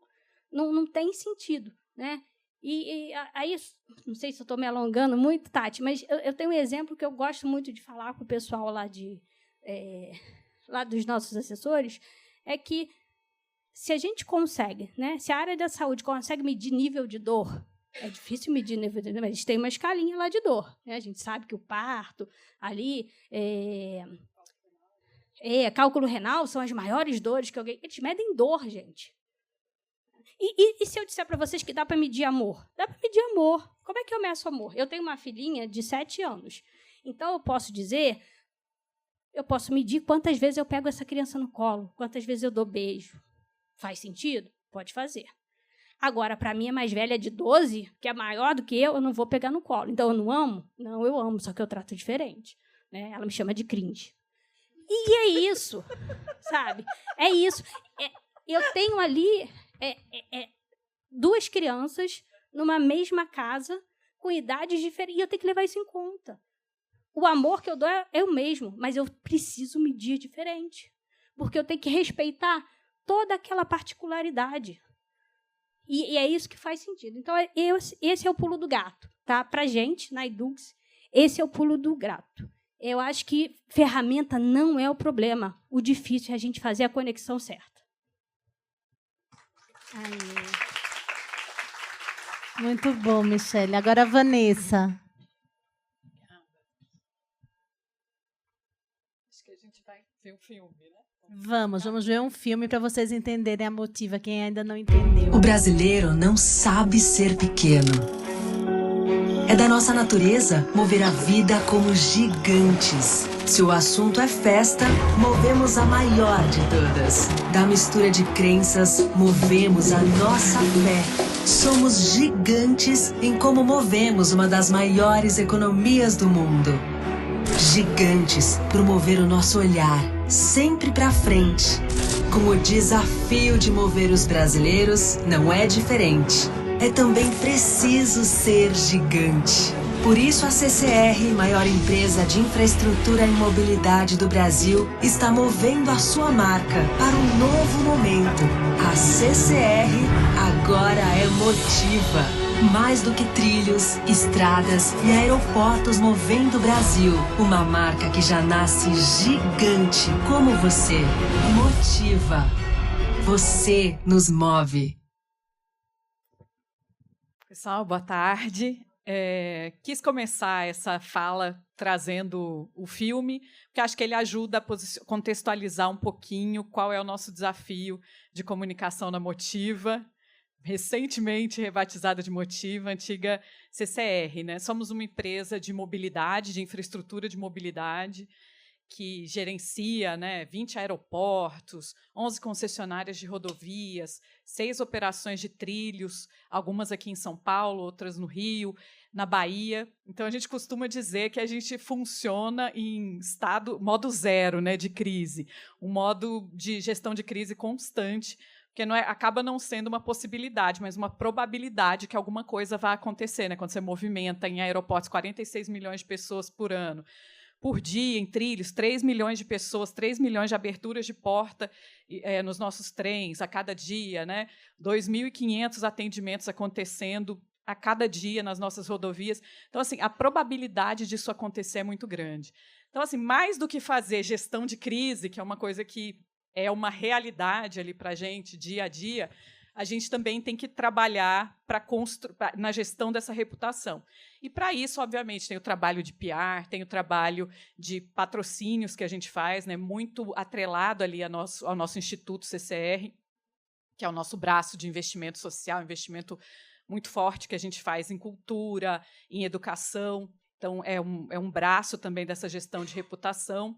Não tem sentido. Né? E aí, não sei se eu estou me alongando muito, Tati, mas eu tenho um exemplo que eu gosto muito de falar com o pessoal lá dos nossos assessores, é que se a gente consegue, né, se a área da saúde consegue medir nível de dor, é difícil medir nível de dor, mas eles têm uma escalinha lá de dor. Né? A gente sabe que o parto, ali, cálculo renal são as maiores dores que alguém... Eles medem dor, gente. E se eu disser para vocês que dá para medir amor? Dá para medir amor. Como é que eu meço amor? Eu tenho uma filhinha de 7 anos. Então, eu posso medir quantas vezes eu pego essa criança no colo, quantas vezes eu dou beijo. Faz sentido? Pode fazer. Agora, para a minha mais velha de 12, que é maior do que eu não vou pegar no colo. Então, eu não amo? Não, eu amo, só que eu trato diferente. Né? Ela me chama de cringe. E é isso, sabe? É isso. Eu tenho ali 2 crianças numa mesma casa, com idades diferentes, e eu tenho que levar isso em conta. O amor que eu dou é o mesmo, mas eu preciso medir diferente, porque eu tenho que respeitar toda aquela particularidade. E é isso que faz sentido. Então, esse é o pulo do gato. Tá? Para a gente, na Edux, Esse é o pulo do gato. Eu acho que ferramenta não é o problema. O difícil é a gente fazer a conexão certa. Muito bom, Michele. Agora a Vanessa. Acho que a gente vai ver um filme, né? Vamos ver um filme para vocês entenderem a Motiva, quem ainda não entendeu. O brasileiro não sabe ser pequeno. É da nossa natureza mover a vida como gigantes. Se o assunto é festa, movemos a maior de todas. Da mistura de crenças, movemos a nossa fé. Somos gigantes em como movemos uma das maiores economias do mundo. Gigantes por mover o nosso olhar sempre para frente. Com o desafio de mover os brasileiros, não é diferente. É também preciso ser gigante. Por isso a CCR, maior empresa de infraestrutura e mobilidade do Brasil, está movendo a sua marca para um novo momento. A CCR agora é Motiva. Mais do que trilhos, estradas e aeroportos movendo o Brasil. Uma marca que já nasce gigante como você. Motiva. Você nos move. Pessoal, boa tarde. Quis começar essa fala trazendo o filme, porque acho que ele ajuda a contextualizar um pouquinho qual é o nosso desafio de comunicação na Motiva, recentemente rebatizada de Motiva, antiga CCR, né? Somos uma empresa de mobilidade, de infraestrutura de mobilidade, que gerencia, né, 20 aeroportos, 11 concessionárias de rodovias, 6 operações de trilhos, algumas aqui em São Paulo, outras no Rio, na Bahia. Então, a gente costuma dizer que a gente funciona em modo zero, né, de crise, um modo de gestão de crise constante, porque acaba não sendo uma possibilidade, mas uma probabilidade que alguma coisa vai acontecer, né, quando você movimenta em aeroportos 46 milhões de pessoas por ano, por dia, em trilhos, 3 milhões de pessoas, 3 milhões de aberturas de porta nos nossos trens a cada dia, né? 2.500 atendimentos acontecendo a cada dia nas nossas rodovias. Então, assim, a probabilidade disso acontecer é muito grande. Então, assim, mais do que fazer gestão de crise, que é uma coisa que é uma realidade ali para a gente, dia a dia, a gente também tem que trabalhar na gestão dessa reputação. E, para isso, obviamente, tem o trabalho de PR, tem o trabalho de patrocínios que a gente faz, né, muito atrelado ali ao nosso Instituto CCR, que é o nosso braço de investimento social, investimento muito forte que a gente faz em cultura, em educação. Então, é um braço também dessa gestão de reputação.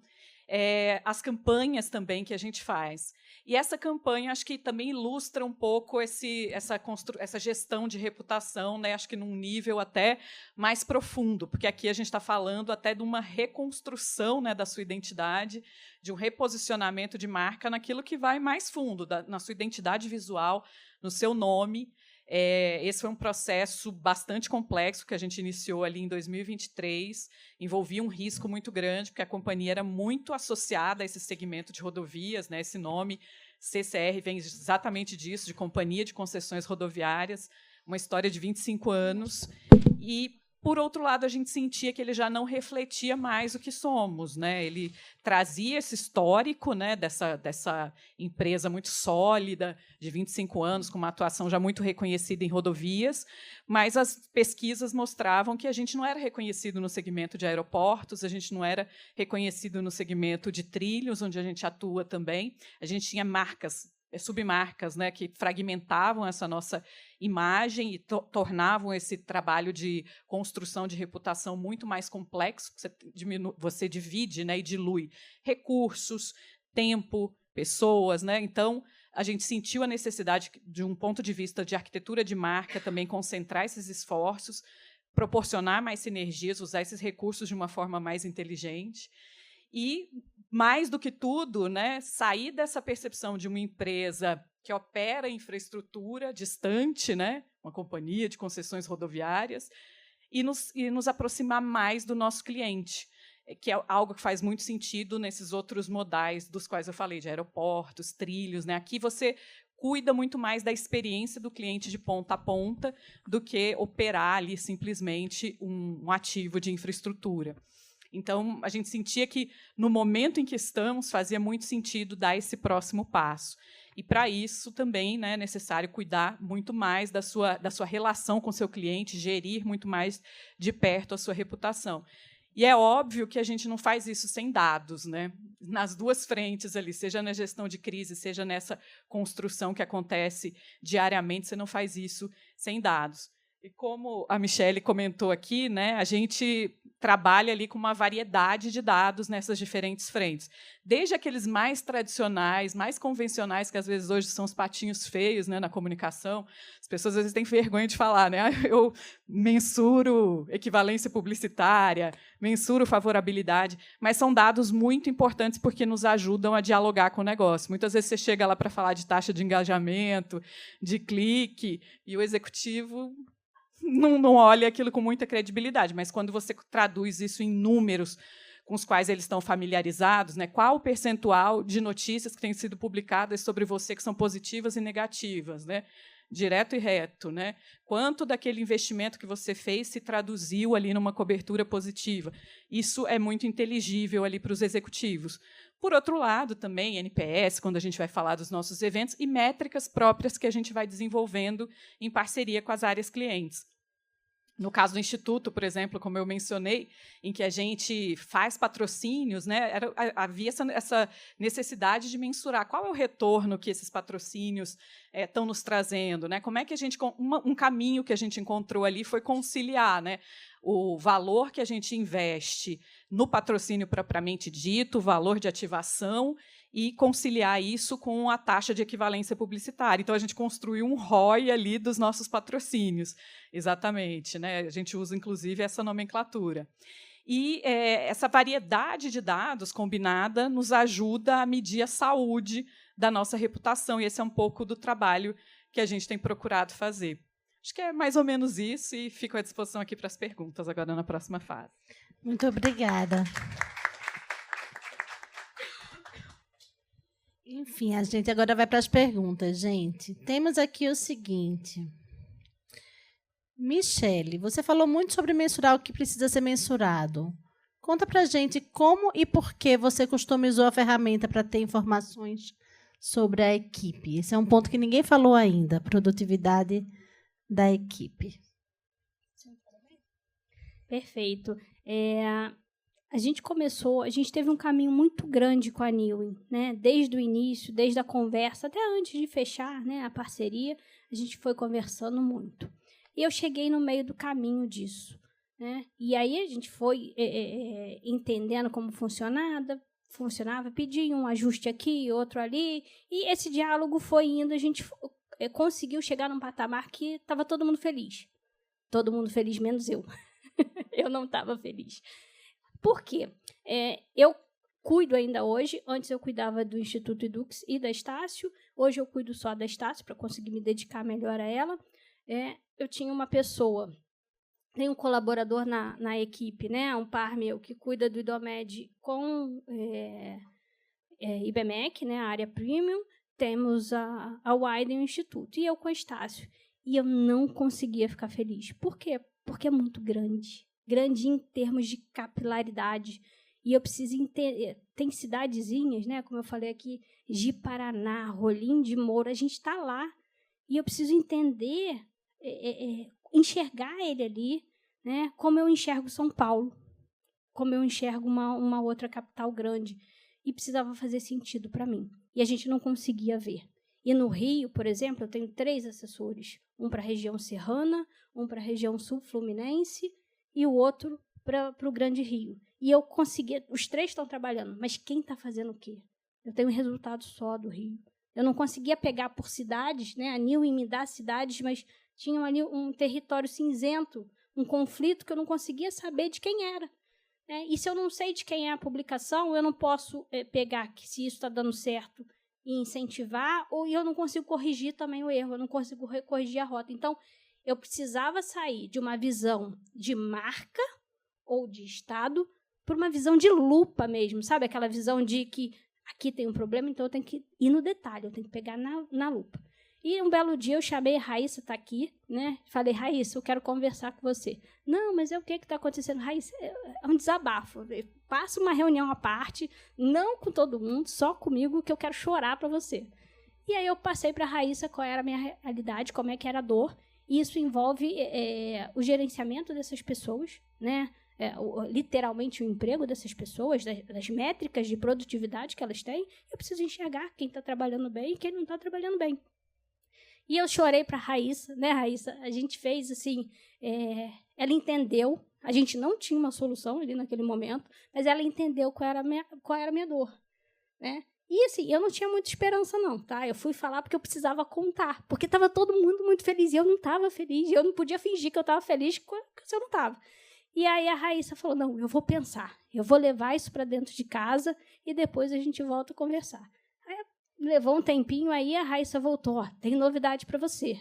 As campanhas também que a gente faz. E essa campanha, acho que também ilustra um pouco essa gestão de reputação, né? Acho que num nível até mais profundo, porque aqui a gente está falando até de uma reconstrução, né, da sua identidade, de um reposicionamento de marca naquilo que vai mais fundo, na sua identidade visual, no seu nome. Esse foi um processo bastante complexo que a gente iniciou ali em 2023, envolvia um risco muito grande, porque a companhia era muito associada a esse segmento de rodovias, né? Esse nome CCR vem exatamente disso, de Companhia de Concessões Rodoviárias, uma história de 25 anos, e, por outro lado, a gente sentia que ele já não refletia mais o que somos, né? Ele trazia esse histórico, né, dessa empresa muito sólida, de 25 anos, com uma atuação já muito reconhecida em rodovias, mas as pesquisas mostravam que a gente não era reconhecido no segmento de aeroportos, a gente não era reconhecido no segmento de trilhos, onde a gente atua também. A gente tinha marcas, submarcas, né, que fragmentavam essa nossa imagem e tornavam esse trabalho de construção de reputação muito mais complexo. Você divide, né, e dilui recursos, tempo, pessoas, né? Então, a gente sentiu a necessidade, de um ponto de vista de arquitetura de marca, também concentrar esses esforços, proporcionar mais sinergias, usar esses recursos de uma forma mais inteligente. E, mais do que tudo, né, sair dessa percepção de uma empresa que opera infraestrutura distante, né, uma companhia de concessões rodoviárias, e nos aproximar mais do nosso cliente, que é algo que faz muito sentido nesses outros modais dos quais eu falei, de aeroportos, trilhos, né? Aqui você cuida muito mais da experiência do cliente de ponta a ponta do que operar ali simplesmente um ativo de infraestrutura. Então, a gente sentia que, no momento em que estamos, fazia muito sentido dar esse próximo passo. E, para isso, também, né, é necessário cuidar muito mais da sua relação com o seu cliente, gerir muito mais de perto a sua reputação. E é óbvio que a gente não faz isso sem dados, né? Nas duas frentes ali, seja na gestão de crise, seja nessa construção que acontece diariamente, você não faz isso sem dados. E como a Michelle comentou aqui, né, a gente trabalha ali com uma variedade de dados nessas diferentes frentes. Desde aqueles mais tradicionais, mais convencionais, que às vezes hoje são os patinhos feios, né, na comunicação. As pessoas às vezes têm vergonha de falar, né? Eu mensuro equivalência publicitária, mensuro favorabilidade, mas são dados muito importantes porque nos ajudam a dialogar com o negócio. Muitas vezes você chega lá para falar de taxa de engajamento, de clique, e o executivo não olha aquilo com muita credibilidade, mas quando você traduz isso em números com os quais eles estão familiarizados, né, qual o percentual de notícias que têm sido publicadas sobre você que são positivas e negativas, né, direto e reto, né, quanto daquele investimento que você fez se traduziu ali numa cobertura positiva. Isso é muito inteligível ali para os executivos. Por outro lado, também, NPS, quando a gente vai falar dos nossos eventos, e métricas próprias que a gente vai desenvolvendo em parceria com as áreas clientes. No caso do Instituto, por exemplo, como eu mencionei, em que a gente faz patrocínios, né, havia essa necessidade de mensurar qual é o retorno que esses patrocínios estão nos trazendo, né? Como é que a gente, um caminho que a gente encontrou ali foi conciliar, né, o valor que a gente investe no patrocínio propriamente dito, o valor de ativação, e conciliar isso com a taxa de equivalência publicitária. Então, a gente construiu um ROI ali dos nossos patrocínios. Exatamente, né? A gente usa, inclusive, essa nomenclatura. E essa variedade de dados combinada nos ajuda a medir a saúde da nossa reputação, e esse é um pouco do trabalho que a gente tem procurado fazer. Acho que é mais ou menos isso, e fico à disposição aqui para as perguntas agora na próxima fase. Muito obrigada. Enfim, a gente agora vai para as perguntas, gente. Temos aqui o seguinte. Michelle, você falou muito sobre mensurar o que precisa ser mensurado. Conta para a gente como e por que você customizou a ferramenta para ter informações sobre a equipe. Esse é um ponto que ninguém falou ainda, a produtividade da equipe. Perfeito. A gente teve um caminho muito grande com a Newin, né? Desde o início, desde a conversa, até antes de fechar, né, a parceria, a gente foi conversando muito. E eu cheguei no meio do caminho disso, né? E aí a gente foi entendendo como funcionava, pedi um ajuste aqui, outro ali, e esse diálogo foi indo, a gente conseguiu chegar num patamar que estava todo mundo feliz. Todo mundo feliz, menos eu. Eu não estava feliz. Por quê? Eu cuido ainda hoje. Antes eu cuidava do Instituto Edux e da Estácio. Hoje eu cuido só da Estácio para conseguir me dedicar melhor a ela. Eu tinha uma pessoa, tem um colaborador na equipe, né, um par meu, que cuida do IDOMED com IBMEC, né, a área premium. Temos a Widen Instituto. E eu com a Estácio. E eu não conseguia ficar feliz. Por quê? Porque é muito grande. Grande em termos de capilaridade. E eu preciso entender. Tem cidadezinhas, né, como eu falei aqui, Ji-Paraná, Rolim de Moura, a gente está lá. E eu preciso entender, enxergar ele ali, né, como eu enxergo São Paulo, como eu enxergo uma outra capital grande. E precisava fazer sentido para mim. E a gente não conseguia ver. E no Rio, por exemplo, eu tenho 3 assessores. Um para a região serrana, um para a região sul-fluminense e o outro para o Grande Rio. E eu consegui, os 3 estão trabalhando, mas quem está fazendo o quê? Eu tenho um resultado só do Rio. Eu não conseguia pegar por cidades, né? A Newin me dá cidades, mas tinham ali um território cinzento, um conflito que eu não conseguia saber de quem era. E se eu não sei de quem é a publicação, eu não posso pegar que se isso está dando certo e incentivar, ou eu não consigo corrigir também o erro, eu não consigo corrigir a rota. Então, eu precisava sair de uma visão de marca ou de Estado para uma visão de lupa mesmo, sabe? Aquela visão de que aqui tem um problema, então eu tenho que ir no detalhe, eu tenho que pegar na lupa. E um belo dia eu chamei a Raíssa, tá aqui, né? Falei, Raíssa, eu quero conversar com você. Não, mas o que está acontecendo? Raíssa, é um desabafo. Passa uma reunião à parte, não com todo mundo, só comigo, que eu quero chorar para você. E aí eu passei para a Raíssa qual era a minha realidade, como é que era a dor. E isso envolve o gerenciamento dessas pessoas, né? Literalmente o emprego dessas pessoas, das métricas de produtividade que elas têm. Eu preciso enxergar quem está trabalhando bem e quem não está trabalhando bem. E eu chorei para a Raíssa, né, Raíssa? A gente fez assim, ela entendeu, a gente não tinha uma solução ali naquele momento, mas ela entendeu qual era a minha dor, né? E assim, eu não tinha muita esperança não, tá? Eu fui falar porque eu precisava contar, porque estava todo mundo muito feliz e eu não estava feliz, e eu não podia fingir que eu estava feliz se eu não estava. E aí a Raíssa falou, não, eu vou pensar, eu vou levar isso para dentro de casa e depois a gente volta a conversar. Aí levou um tempinho, aí a Raíssa voltou, tem novidade para você.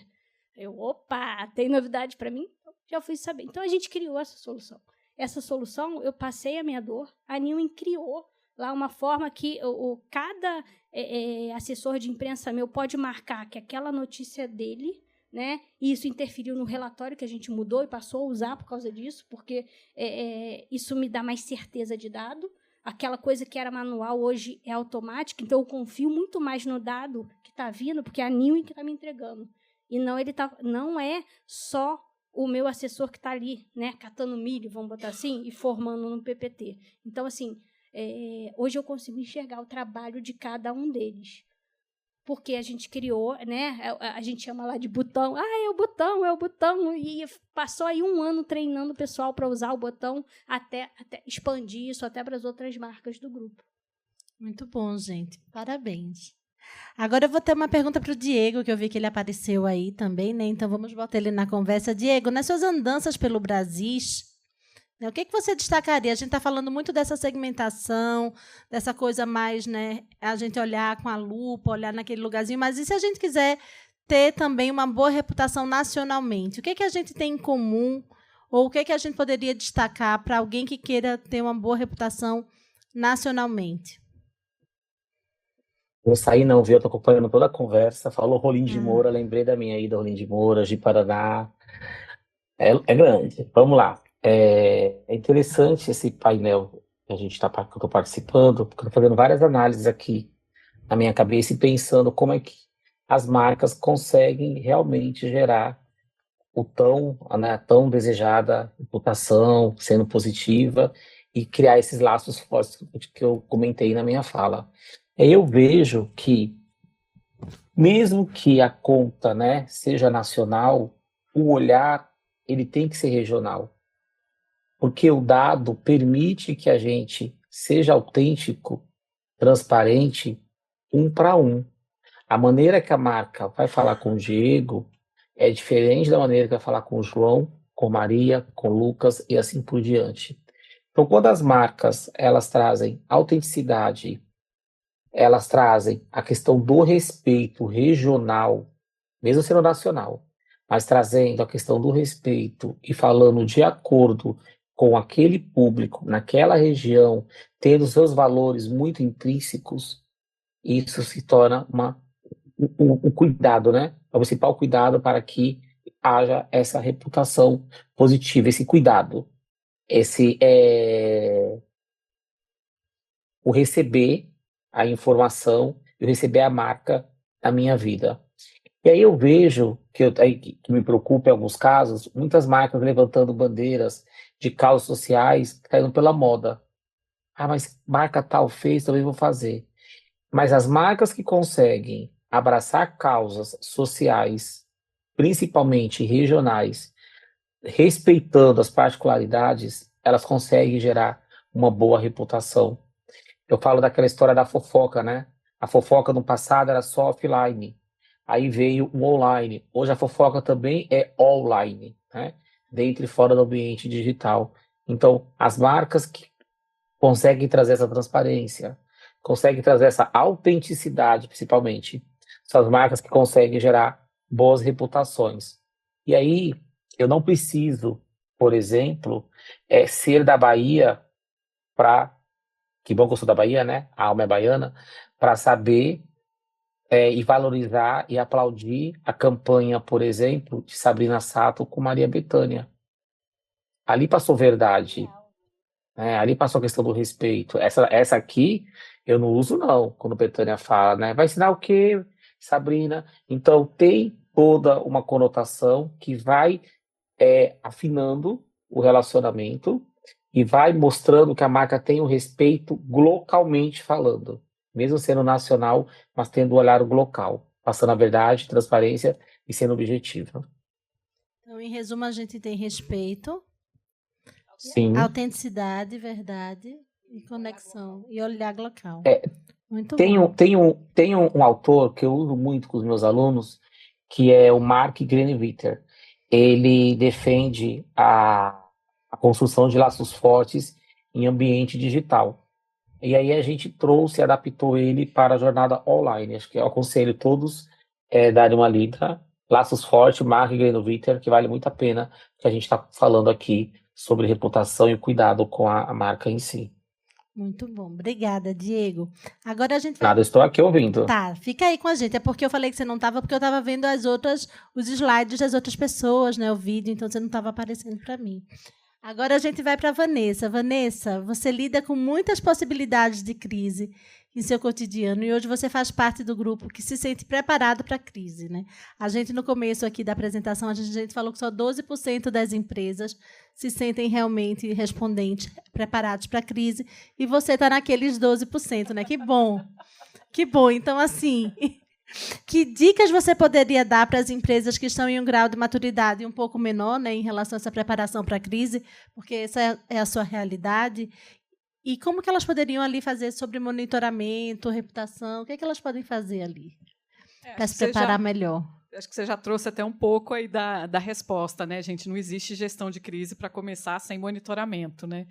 Eu, opa, tem novidade para mim? Já fui saber. Então a gente criou essa solução. Essa solução, eu passei a minha dor, a Newin criou lá uma forma que cada assessor de imprensa meu pode marcar que aquela notícia é dele, né? E isso interferiu no relatório que a gente mudou e passou a usar por causa disso, porque isso me dá mais certeza de dado. Aquela coisa que era manual hoje é automática, então eu confio muito mais no dado que está vindo, porque é a Newin que está me entregando. E não é só o meu assessor que está ali, né, catando milho, vamos botar assim, e formando no PPT. Então, assim, hoje eu consigo enxergar o trabalho de cada um deles. Porque a gente criou, né? A gente chama lá de botão. É o botão. E passou aí 1 ano treinando o pessoal para usar o botão até expandir isso até para as outras marcas do grupo. Muito bom, gente. Parabéns. Agora eu vou ter uma pergunta para o Diego, que eu vi que ele apareceu aí também, né? Então vamos botar ele na conversa. Diego, nas suas andanças pelo Brasil, né, o que você destacaria? A gente está falando muito dessa segmentação, dessa coisa mais, né? A gente olhar com a lupa, olhar naquele lugarzinho, mas e se a gente quiser ter também uma boa reputação nacionalmente? O que a gente tem em comum? Ou o que a gente poderia destacar para alguém que queira ter uma boa reputação nacionalmente? Vou sair não, viu? Eu tô acompanhando toda a conversa. Falou Rolim de Moura, lembrei da minha ida, Rolim de Moura, de Paraná. É grande. Vamos lá. É interessante esse painel que que eu estou participando, porque eu estou fazendo várias análises aqui na minha cabeça e pensando como é que as marcas conseguem realmente gerar a tão desejada reputação, sendo positiva, e criar esses laços fortes que eu comentei na minha fala. Eu vejo que, mesmo que a conta, né, seja nacional, o olhar ele tem que ser regional. Porque o dado permite que a gente seja autêntico, transparente, 1 para 1. A maneira que a marca vai falar com o Diego é diferente da maneira que vai falar com o João, com Maria, com o Lucas e assim por diante. Então, quando as marcas elas trazem autenticidade, elas trazem a questão do respeito regional, mesmo sendo nacional, mas trazendo a questão do respeito e falando de acordo com aquele público, naquela região, tendo seus valores muito intrínsecos, isso se torna um cuidado, né? O principal cuidado para que haja essa reputação positiva, esse cuidado, o receber a informação e receber a marca da minha vida. E aí eu vejo que me preocupa em alguns casos, muitas marcas levantando bandeiras de causas sociais caindo pela moda. Mas marca tal fez, também vou fazer. Mas as marcas que conseguem abraçar causas sociais, principalmente regionais, respeitando as particularidades, elas conseguem gerar uma boa reputação. Eu falo daquela história da fofoca, né? A fofoca no passado era só offline. Aí veio o online. Hoje a fofoca também é online, né? Dentro e fora do ambiente digital. Então, as marcas que conseguem trazer essa transparência, conseguem trazer essa autenticidade, principalmente, são as marcas que conseguem gerar boas reputações. E aí, eu não preciso, por exemplo, ser da Bahia que bom que eu sou da Bahia, né? A alma é baiana, para saber e valorizar e aplaudir a campanha, por exemplo, de Sabrina Sato com Maria Bethânia. Ali passou verdade, né? Ali passou a questão do respeito. Essa aqui eu não uso, não, quando Bethânia fala, né? Vai ensinar o quê, Sabrina? Então tem toda uma conotação que vai afinando o relacionamento e vai mostrando que a marca tem o respeito localmente falando, mesmo sendo nacional, mas tendo o olhar local, passando a verdade, transparência e sendo objetiva. Então, em resumo, a gente tem respeito, Sim. autenticidade, verdade e conexão e olhar local. Muito Tem um autor que eu uso muito com os meus alunos, que é o Mark Greenwitter. Ele defende a construção de laços fortes em ambiente digital. E aí a gente trouxe e adaptou ele para a jornada online. Acho que eu aconselho todos darem uma lida. Laços Fortes, Mark Greenwitter, que vale muito a pena, que a gente está falando aqui sobre reputação e cuidado com a marca em si. Muito bom. Obrigada, Diego. Agora a gente vai... Nada, estou aqui ouvindo. Tá, fica aí com a gente. É porque eu falei que você não estava, porque eu estava vendo os slides das outras pessoas, né, o vídeo, então você não estava aparecendo para mim. Agora a gente vai para a Vanessa. Vanessa, você lida com muitas possibilidades de crise em seu cotidiano e hoje você faz parte do grupo que se sente preparado para a crise, né? A gente, no começo aqui da apresentação, a gente falou que só 12% das empresas se sentem realmente respondentes, preparados para a crise, e você está naqueles 12%, né? Que bom! Que bom! Então, assim, que dicas você poderia dar para as empresas que estão em um grau de maturidade um pouco menor, né, em relação a essa preparação para a crise, porque essa é a sua realidade? E como que elas poderiam ali fazer sobre monitoramento, reputação? O que é que elas podem fazer ali para se preparar melhor? Acho que você já trouxe até um pouco aí da resposta, né, gente? Não existe gestão de crise para começar sem monitoramento, né?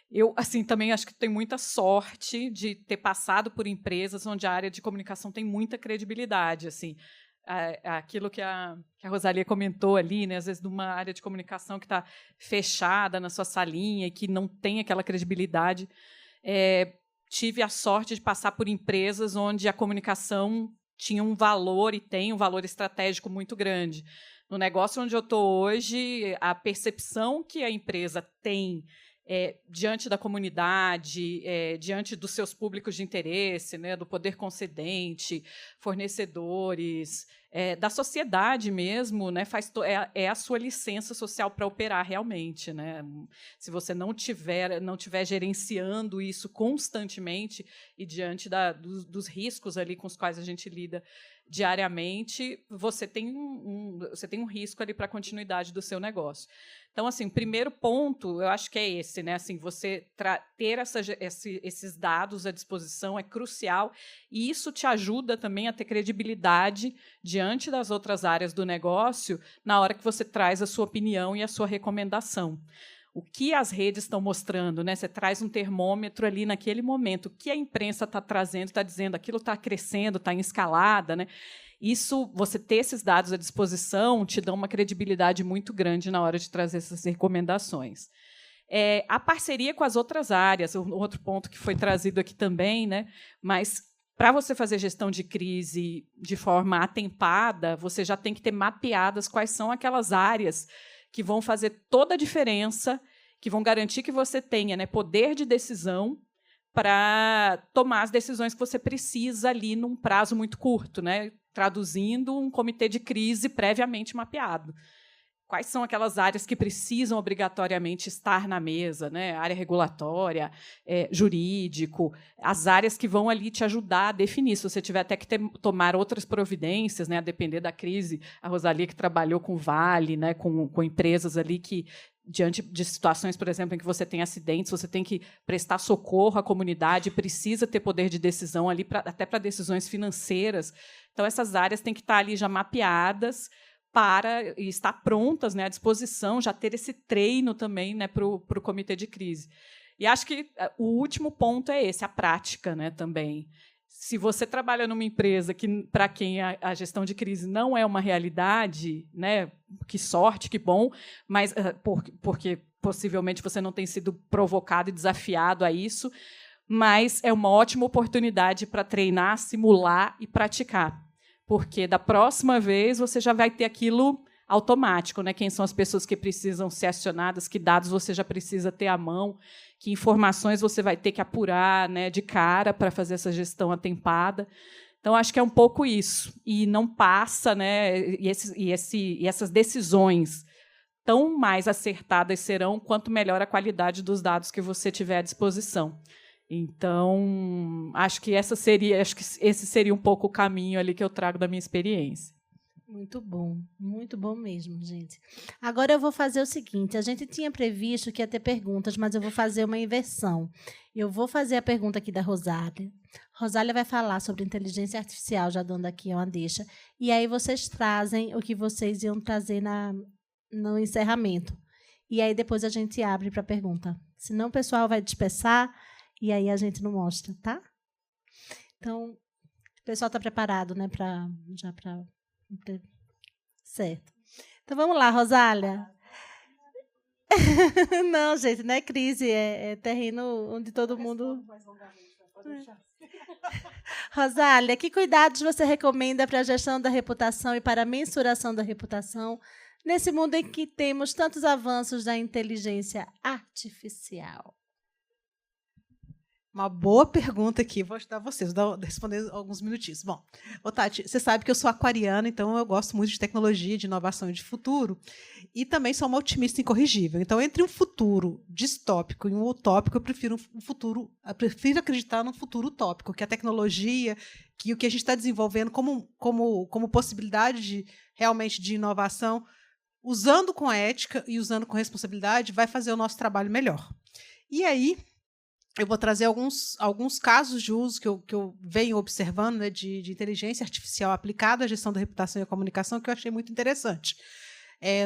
Eu, assim, também acho que tenho muita sorte de ter passado por empresas onde a área de comunicação tem muita credibilidade, assim. Aquilo que a Rosalia comentou ali, né, às vezes de uma área de comunicação que está fechada na sua salinha e que não tem aquela credibilidade. Tive a sorte de passar por empresas onde a comunicação tinha um valor e tem um valor estratégico muito grande. No negócio onde eu estou hoje, a percepção que a empresa tem diante da comunidade, diante dos seus públicos de interesse, né, do poder concedente, fornecedores, da sociedade mesmo, né, é a sua licença social para operar realmente, né? Se você não tiver gerenciando isso constantemente e diante dos riscos ali com os quais a gente lida diariamente, você tem um risco ali para a continuidade do seu negócio. Então, assim, o primeiro ponto, eu acho que é esse, né? Assim, você ter esses dados à disposição é crucial, e isso te ajuda também a ter credibilidade diante das outras áreas do negócio na hora que você traz a sua opinião e a sua recomendação. O que as redes estão mostrando, né? Você traz um termômetro ali naquele momento. O que a imprensa está trazendo, está dizendo aquilo está crescendo, está em escalada, né? Isso, você ter esses dados à disposição, te dá uma credibilidade muito grande na hora de trazer essas recomendações. A parceria com as outras áreas, um outro ponto que foi trazido aqui também, né? Mas para você fazer gestão de crise de forma atempada, você já tem que ter mapeadas quais são aquelas áreas que vão fazer toda a diferença, que vão garantir que você tenha, né, poder de decisão para tomar as decisões que você precisa ali num prazo muito curto, né? Traduzindo um comitê de crise previamente mapeado. Quais são aquelas áreas que precisam obrigatoriamente estar na mesa, né? Área regulatória, jurídico, as áreas que vão ali te ajudar a definir. Se você tiver até que tomar outras providências, né? A depender da crise, a Rosalia que trabalhou com Vale, né? com empresas ali que, diante de situações, por exemplo, em que você tem acidentes, você tem que prestar socorro à comunidade, precisa ter poder de decisão ali, até para decisões financeiras. Então, essas áreas têm que estar ali já mapeadas para estar prontas, né, à disposição, já ter esse treino também, né, para o comitê de crise. E acho que o último ponto é esse, a prática, né, também. Se você trabalha numa empresa que, para quem a gestão de crise não é uma realidade, né, que sorte, que bom, mas porque possivelmente você não tem sido provocado e desafiado a isso, mas é uma ótima oportunidade para treinar, simular e praticar, porque da próxima vez você já vai ter aquilo automático, né? Quem são as pessoas que precisam ser acionadas, que dados você já precisa ter à mão, que informações você vai ter que apurar, né, de cara para fazer essa gestão atempada. Então, acho que é um pouco isso. E não passa, né, e essas decisões tão mais acertadas serão quanto melhor a qualidade dos dados que você tiver à disposição. Então, acho que esse seria um pouco o caminho ali que eu trago da minha experiência. Muito bom mesmo, gente. Agora eu vou fazer o seguinte, a gente tinha previsto que ia ter perguntas, mas eu vou fazer uma inversão. Eu vou fazer a pergunta aqui da Rosália. Rosália vai falar sobre inteligência artificial, já dando aqui uma deixa, e aí vocês trazem o que vocês iam trazer no encerramento. E aí depois a gente abre para pergunta. Senão o pessoal vai dispersar e aí a gente não mostra, tá? Então, o pessoal está preparado, né, já para... Certo. Então, vamos lá, Rosália. Não, gente, não é crise, é terreno onde todo mundo... Rosália, que cuidados você recomenda para a gestão da reputação e para a mensuração da reputação nesse mundo em que temos tantos avanços da inteligência artificial? Uma boa pergunta aqui, vou ajudar vocês, vou responder alguns minutinhos. Bom, Tati, você sabe que eu sou aquariana, então eu gosto muito de tecnologia, de inovação e de futuro, e também sou uma otimista incorrigível. Então, entre um futuro distópico e um utópico, eu prefiro acreditar num futuro utópico, que a tecnologia, que o que a gente está desenvolvendo como possibilidade realmente de inovação, usando com ética e usando com responsabilidade, vai fazer o nosso trabalho melhor. E aí, eu vou trazer alguns casos de uso que eu venho observando, né, de inteligência artificial aplicada à gestão da reputação e à comunicação, que eu achei muito interessante.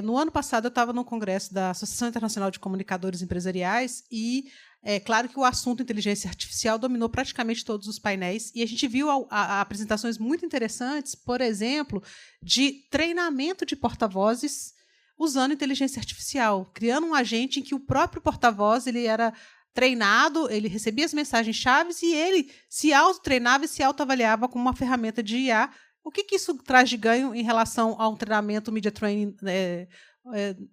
No ano passado, eu estava no congresso da Associação Internacional de Comunicadores Empresariais e é claro que o assunto inteligência artificial dominou praticamente todos os painéis e a gente viu apresentações muito interessantes, por exemplo, de treinamento de porta-vozes usando inteligência artificial, criando um agente em que o próprio porta-voz ele era treinado, ele recebia as mensagens-chave e ele se auto-treinava e se auto-avaliava como uma ferramenta de IA. O que isso traz de ganho em relação a um treinamento media training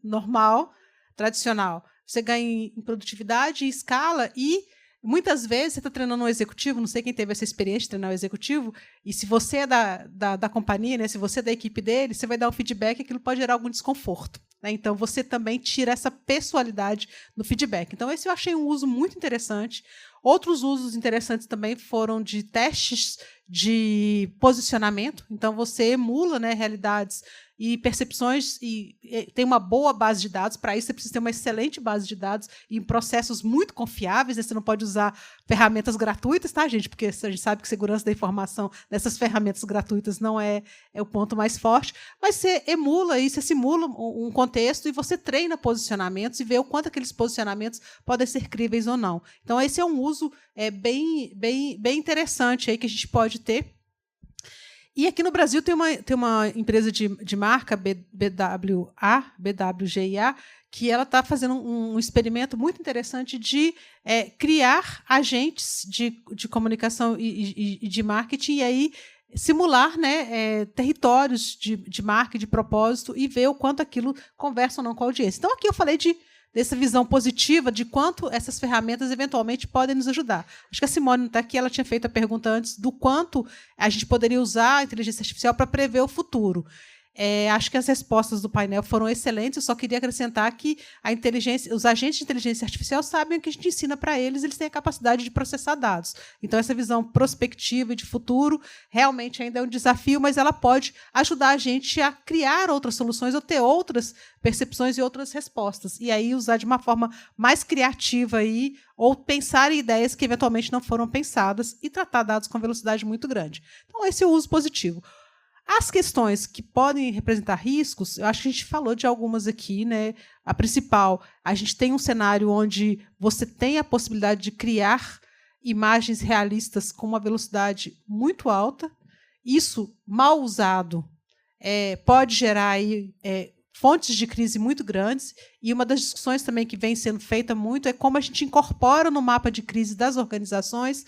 normal, tradicional? Você ganha em produtividade, em escala e, muitas vezes, você está treinando um executivo, não sei quem teve essa experiência de treinar um executivo, e se você é da companhia, né, se você é da equipe dele, você vai dar um feedback e aquilo pode gerar algum desconforto. Então, você também tira essa pessoalidade no feedback. Então, esse eu achei um uso muito interessante. Outros usos interessantes também foram de testes de posicionamento. Então, você emula, né, realidades e percepções e tem uma boa base de dados. Para isso, você precisa ter uma excelente base de dados e processos muito confiáveis. Né? Você não pode usar ferramentas gratuitas, tá, gente? Porque a gente sabe que segurança da informação nessas ferramentas gratuitas não é o ponto mais forte. Mas você emula e você simula um contexto e você treina posicionamentos e vê o quanto aqueles posicionamentos podem ser críveis ou não. Então, esse é um uso bem interessante aí que a gente pode ter. E aqui no Brasil tem uma empresa de marca, BWGIA, que ela está fazendo um experimento muito interessante de criar agentes de comunicação e de marketing e aí simular, né, territórios de marca e de propósito e ver o quanto aquilo conversa ou não com a audiência. Então, aqui eu falei dessa visão positiva de quanto essas ferramentas eventualmente podem nos ajudar. Acho que a Simone não está aqui, ela tinha feito a pergunta antes do quanto a gente poderia usar a inteligência artificial para prever o futuro. Acho que as respostas do painel foram excelentes, eu só queria acrescentar que os agentes de inteligência artificial sabem o que a gente ensina para eles, eles têm a capacidade de processar dados. Então, essa visão prospectiva e de futuro realmente ainda é um desafio, mas ela pode ajudar a gente a criar outras soluções ou ter outras percepções e outras respostas. E aí usar de uma forma mais criativa aí, ou pensar em ideias que eventualmente não foram pensadas e tratar dados com velocidade muito grande. Então, esse é o uso positivo. As questões que podem representar riscos, eu acho que a gente falou de algumas aqui, né? A principal, a gente tem um cenário onde você tem a possibilidade de criar imagens realistas com uma velocidade muito alta. Isso, mal usado, pode gerar aí, fontes de crise muito grandes, e uma das discussões também que vem sendo feita muito é como a gente incorpora no mapa de crise das organizações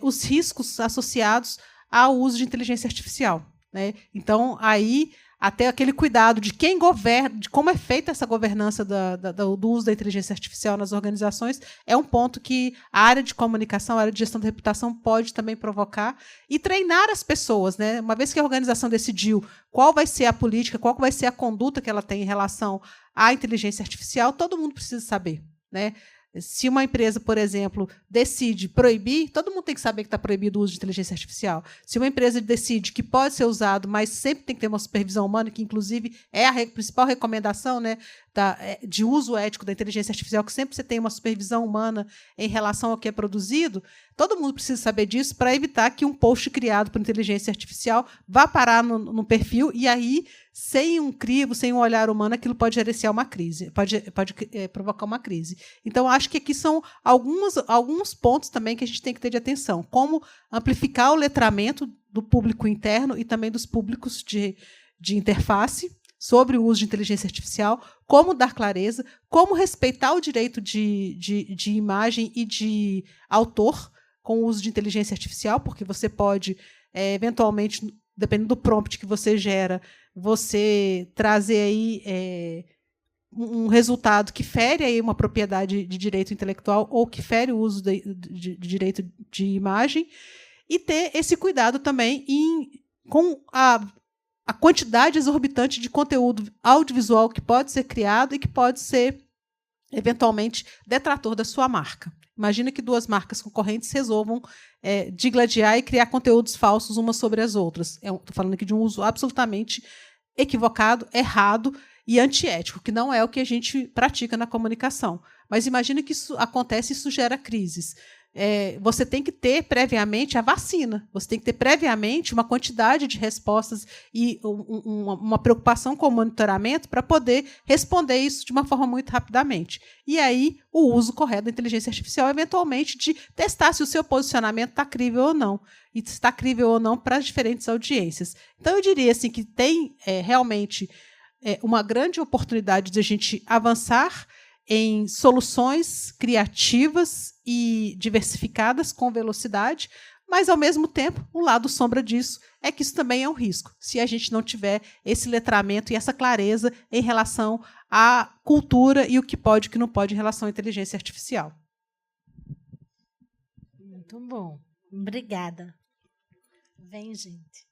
os riscos associados ao uso de inteligência artificial, né? Então, aí, até aquele cuidado de quem governa, de como é feita essa governança do uso da inteligência artificial nas organizações, é um ponto que a área de comunicação, a área de gestão da reputação pode também provocar, e treinar as pessoas, né? Uma vez que a organização decidiu qual vai ser a política, qual vai ser a conduta que ela tem em relação à inteligência artificial, todo mundo precisa saber, né? Se uma empresa, por exemplo, decide proibir, todo mundo tem que saber que está proibido o uso de inteligência artificial. Se uma empresa decide que pode ser usado, mas sempre tem que ter uma supervisão humana, que, inclusive, é a principal recomendação, né, de uso ético da inteligência artificial, que sempre você tem uma supervisão humana em relação ao que é produzido, todo mundo precisa saber disso para evitar que um post criado por inteligência artificial vá parar no perfil e aí, sem um crivo, sem um olhar humano, aquilo pode gerenciar uma crise, pode provocar uma crise. Então, acho que aqui são alguns pontos também que a gente tem que ter de atenção. Como amplificar o letramento do público interno e também dos públicos de interface sobre o uso de inteligência artificial, como dar clareza, como respeitar o direito de imagem e de autor com o uso de inteligência artificial, porque você pode, eventualmente, dependendo do prompt que você gera, você trazer aí um resultado que fere aí uma propriedade de direito intelectual ou que fere o uso de direito de imagem, e ter esse cuidado também com a quantidade exorbitante de conteúdo audiovisual que pode ser criado e que pode ser, eventualmente, detrator da sua marca. Imagina que duas marcas concorrentes resolvam digladiar e criar conteúdos falsos umas sobre as outras. Estou falando aqui de um uso absolutamente equivocado, errado e antiético, que não é o que a gente pratica na comunicação. Mas imagina que isso acontece e isso gera crises. Você tem que ter previamente a vacina, você tem que ter previamente uma quantidade de respostas e uma preocupação com o monitoramento para poder responder isso de uma forma muito rapidamente. E aí, o uso correto da inteligência artificial, eventualmente, de testar se o seu posicionamento está crível ou não, e se está crível ou não para as diferentes audiências. Então, eu diria assim, que tem realmente uma grande oportunidade de a gente avançar em soluções criativas e diversificadas com velocidade, mas, ao mesmo tempo, o lado sombra disso é que isso também é um risco, se a gente não tiver esse letramento e essa clareza em relação à cultura e o que pode e o que não pode em relação à inteligência artificial. Muito bom. Obrigada. Vem, gente.